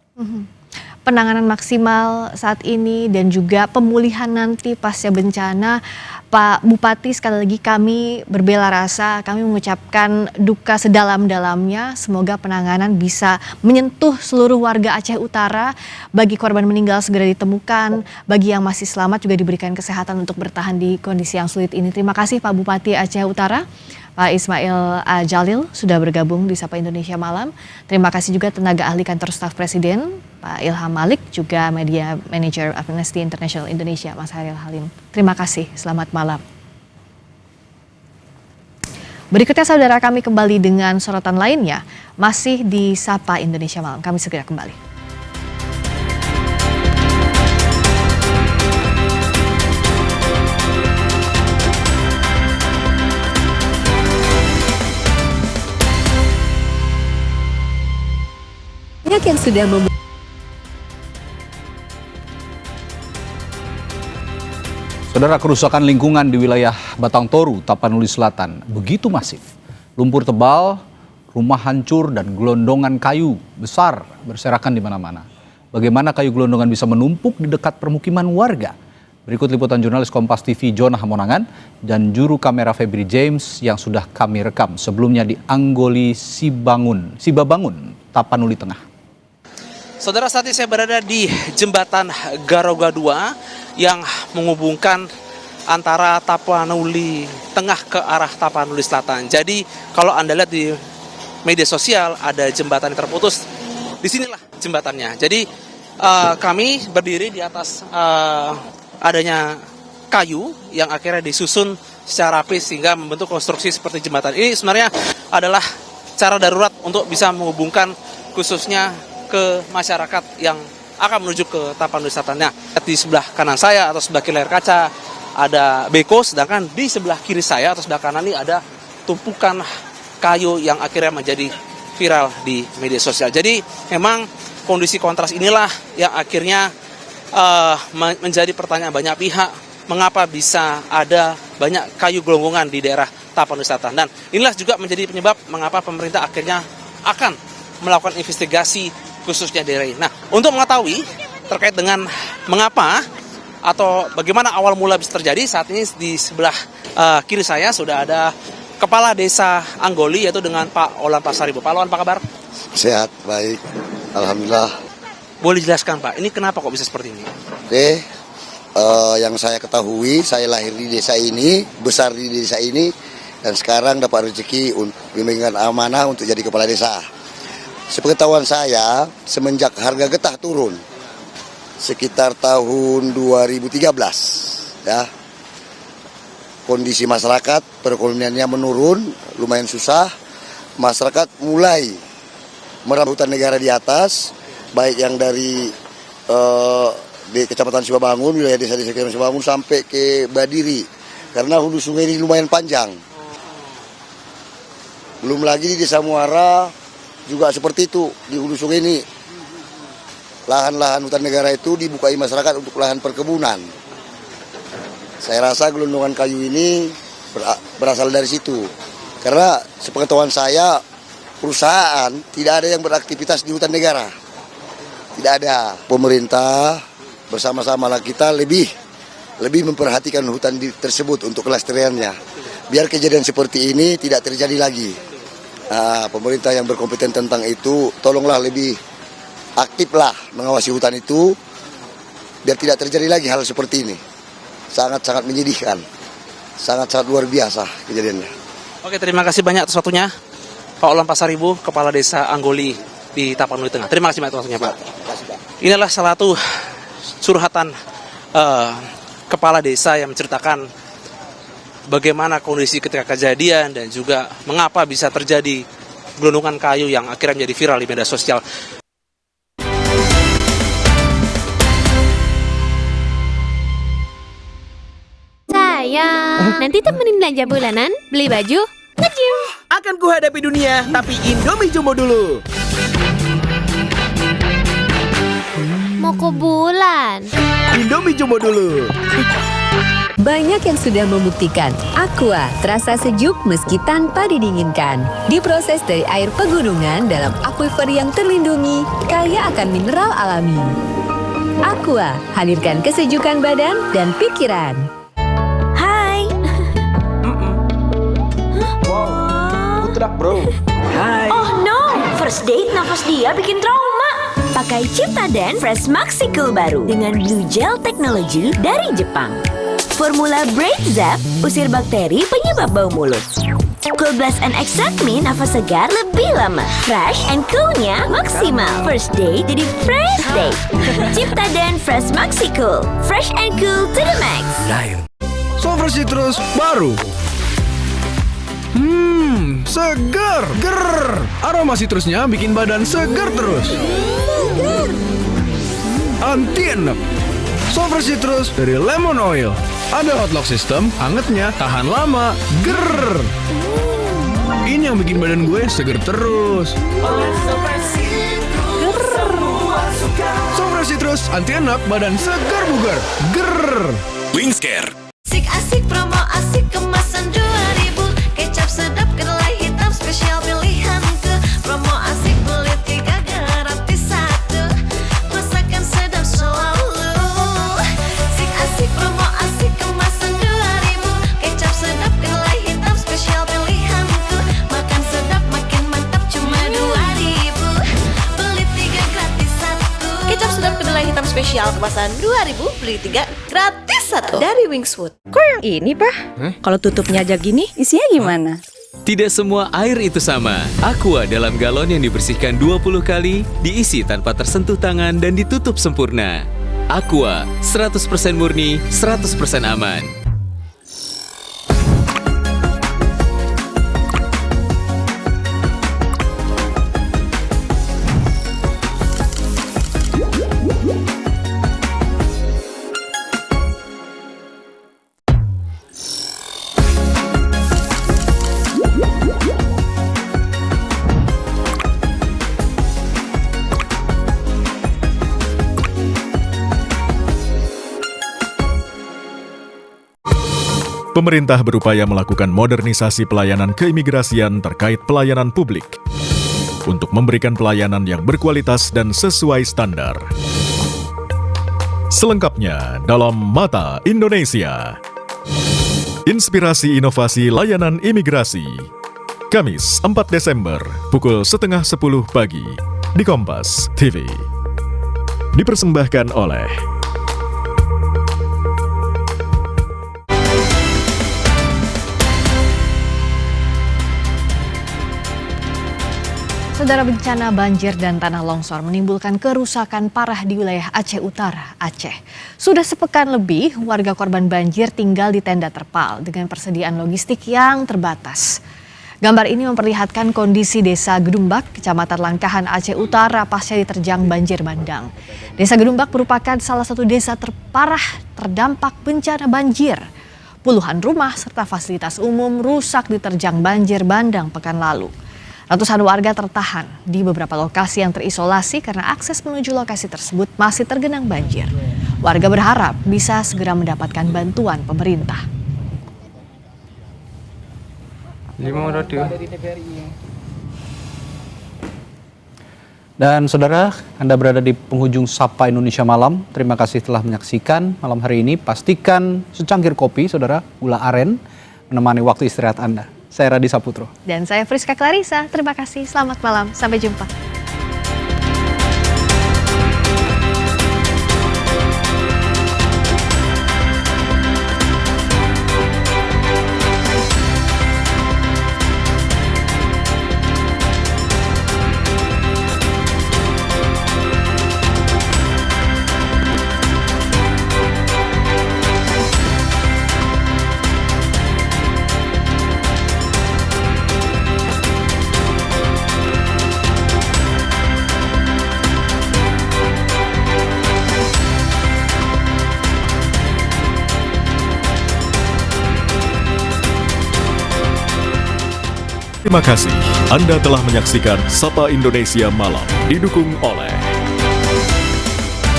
Penanganan maksimal saat ini dan juga pemulihan nanti pasca bencana, Pak Bupati, sekali lagi kami berbela rasa, kami mengucapkan duka sedalam-dalamnya. Semoga penanganan bisa menyentuh seluruh warga Aceh Utara. Bagi korban meninggal segera ditemukan, bagi yang masih selamat juga diberikan kesehatan untuk bertahan di kondisi yang sulit ini. Terima kasih Pak Bupati Aceh Utara, Pak Ismail Jalil sudah bergabung di Sapa Indonesia Malam. Terima kasih juga tenaga ahli kantor staf Presiden, Pak Ilham Malik, juga Media Manager Amnesty International Indonesia, Mas Hairil Halim. Terima kasih, selamat malam. Berikutnya saudara, kami kembali dengan sorotan lainnya, masih di Sapa Indonesia Malam. Kami segera kembali. Banyak yang sudah Saudara, kerusakan lingkungan di wilayah Batang Toru, Tapanuli Selatan begitu masif. Lumpur tebal, rumah hancur, dan gelondongan kayu besar berserakan di mana-mana. Bagaimana kayu gelondongan bisa menumpuk di dekat permukiman warga? Berikut liputan jurnalis Kompas TV Jonah Hamonangan dan juru kamera Febri James yang sudah kami rekam sebelumnya di Anggoli Sibabangun, Tapanuli Tengah. Saudara, saat ini saya berada di jembatan Garoga 2 yang menghubungkan antara Tapanuli Tengah ke arah Tapanuli Selatan. Jadi kalau Anda lihat di media sosial ada jembatan yang terputus, disinilah jembatannya. Jadi kami berdiri di atas adanya kayu yang akhirnya disusun secara rapi sehingga membentuk konstruksi seperti jembatan. Ini sebenarnya adalah cara darurat untuk bisa menghubungkan khususnya ke masyarakat yang akan menuju ke Tapanuli Selatan. Nah, di sebelah kanan saya atau sebelah kiri layar kaca ada beko, sedangkan di sebelah kiri saya atau sebelah kanan ini ada tumpukan kayu yang akhirnya menjadi viral di media sosial. Jadi memang kondisi kontras inilah yang akhirnya menjadi pertanyaan banyak pihak, mengapa bisa ada banyak kayu gelonggongan di daerah Tapanuli Selatan. Dan inilah juga menjadi penyebab mengapa pemerintah akhirnya akan melakukan investigasi khususnya daerah ini. Nah, untuk mengetahui terkait dengan mengapa atau bagaimana awal mula bisa terjadi, saat ini di sebelah kiri saya sudah ada Kepala Desa Anggoli, yaitu dengan Pak Olan Pasaribu. Pak Olan, apa kabar? Sehat, baik. Alhamdulillah. Boleh jelaskan, Pak, ini kenapa kok bisa seperti ini? Oke, yang saya ketahui, saya lahir di desa ini, besar di desa ini, dan sekarang dapat rezeki bimbingan amanah untuk jadi kepala desa. Sepengetahuan saya, semenjak harga getah turun, sekitar tahun 2013, ya, kondisi masyarakat perekonomiannya menurun, lumayan susah. Masyarakat mulai merambah hutan negara di atas, baik yang dari di Kecamatan Sibabangun, wilayah desa-desa Kecamatan Sibabangun sampai ke Badiri, karena hulu sungai ini lumayan panjang. Belum lagi di Desa Muara juga seperti itu, di hulu sungai ini lahan-lahan hutan negara itu dibukai masyarakat untuk lahan perkebunan. Saya rasa gelondongan kayu ini berasal dari situ. Karena sepengetahuan saya, perusahaan tidak ada yang beraktivitas di hutan negara. Tidak ada. Pemerintah bersama-sama kita lebih memperhatikan hutan tersebut untuk kelestariannya. Biar kejadian seperti ini tidak terjadi lagi. Nah, pemerintah yang berkompeten tentang itu, tolonglah lebih aktiflah mengawasi hutan itu, biar tidak terjadi lagi hal seperti ini. Sangat-sangat menyedihkan, sangat-sangat luar biasa kejadiannya. Oke, terima kasih banyak atas waktunya, Pak Olan Pasaribu, Kepala Desa Anggoli di Tapanuli Tengah. Terima kasih banyak atas waktunya, Pak. Inilah salah satu curhatan Kepala Desa yang menceritakan bagaimana kondisi ketika kejadian dan juga mengapa bisa terjadi gelondongan kayu yang akhirnya menjadi viral di media sosial. Sayang, nanti temenin belanja bulanan, beli baju, nge-gym. Akan kuhadapi dunia, tapi Indomie Jumbo dulu. Mau ke bulan. Indomie Jumbo dulu. Banyak yang sudah membuktikan Aqua terasa sejuk meski tanpa didinginkan. Diproses dari air pegunungan dalam aquifer yang terlindungi, kaya akan mineral alami. Aqua, hadirkan kesejukan badan dan pikiran. Hai. Utrak bro. Hai. Oh no, first date nafas dia bikin trauma. Pakai Ciptaden Fresh Maxi Cool baru dengan Blue Gel Technology dari Jepang. Formula Break Zap usir bakteri penyebab bau mulut. Cool Blast and Extract Me nafas segar lebih lama. Fresh and cool-nya maksimal. First day jadi fresh day. Ciptaden Fresh Maxi Cool. Fresh and cool to the max. So Fresh Citrus baru. Seger. Aroma citrusnya bikin badan seger terus. Anti enek. So Fresh Citrus dari lemon oil. Ada hot lock system, hangatnya tahan lama. Ini yang bikin badan gue seger terus. So Fresh Citrus, anti enak, badan segar bugar. Wingscare. Asik promo asik kemasan 2000. Kecap sedap kedelai hitam spesial pilihanku. Promo asik beli 3 gratis 1. Masakan sedap selalu. Asik promo asik kemasan 2000. Kecap sedap kedelai hitam spesial pilihanku. Makan sedap makin mantap cuma 2000. Beli 3 gratis 1. Kecap sedap kedelai hitam spesial kemasan 2000. Beli 3 gratis 1 dari Wingswood. Kok yang ini, Pak? Kalau tutupnya aja gini, isinya gimana? Tidak semua air itu sama. Aqua dalam galon yang dibersihkan 20 kali, diisi tanpa tersentuh tangan dan ditutup sempurna. Aqua, 100% murni, 100% aman. Pemerintah berupaya melakukan modernisasi pelayanan keimigrasian terkait pelayanan publik untuk memberikan pelayanan yang berkualitas dan sesuai standar. Selengkapnya dalam Mata Indonesia. Inspirasi inovasi layanan imigrasi. Kamis 4 Desember pukul 9:30 pagi di Kompas TV. Dipersembahkan oleh Saudara, bencana banjir dan tanah longsor menimbulkan kerusakan parah di wilayah Aceh Utara, Aceh. Sudah sepekan lebih, warga korban banjir tinggal di tenda terpal dengan persediaan logistik yang terbatas. Gambar ini memperlihatkan kondisi Desa Gedumbak, Kecamatan Langkahan, Aceh Utara pasca diterjang banjir bandang. Desa Gedumbak merupakan salah satu desa terparah terdampak bencana banjir. Puluhan rumah serta fasilitas umum rusak diterjang banjir bandang pekan lalu. Ratusan warga tertahan di beberapa lokasi yang terisolasi karena akses menuju lokasi tersebut masih tergenang banjir. Warga berharap bisa segera mendapatkan bantuan pemerintah. Dan saudara, Anda berada di penghujung Sapa Indonesia Malam. Terima kasih telah menyaksikan malam hari ini. Pastikan secangkir kopi, saudara, gula aren, menemani waktu istirahat Anda. Saya Radi Saputro. Dan saya Friska Clarissa. Terima kasih. Selamat malam. Sampai jumpa. Terima kasih Anda telah menyaksikan Sapa Indonesia Malam, didukung oleh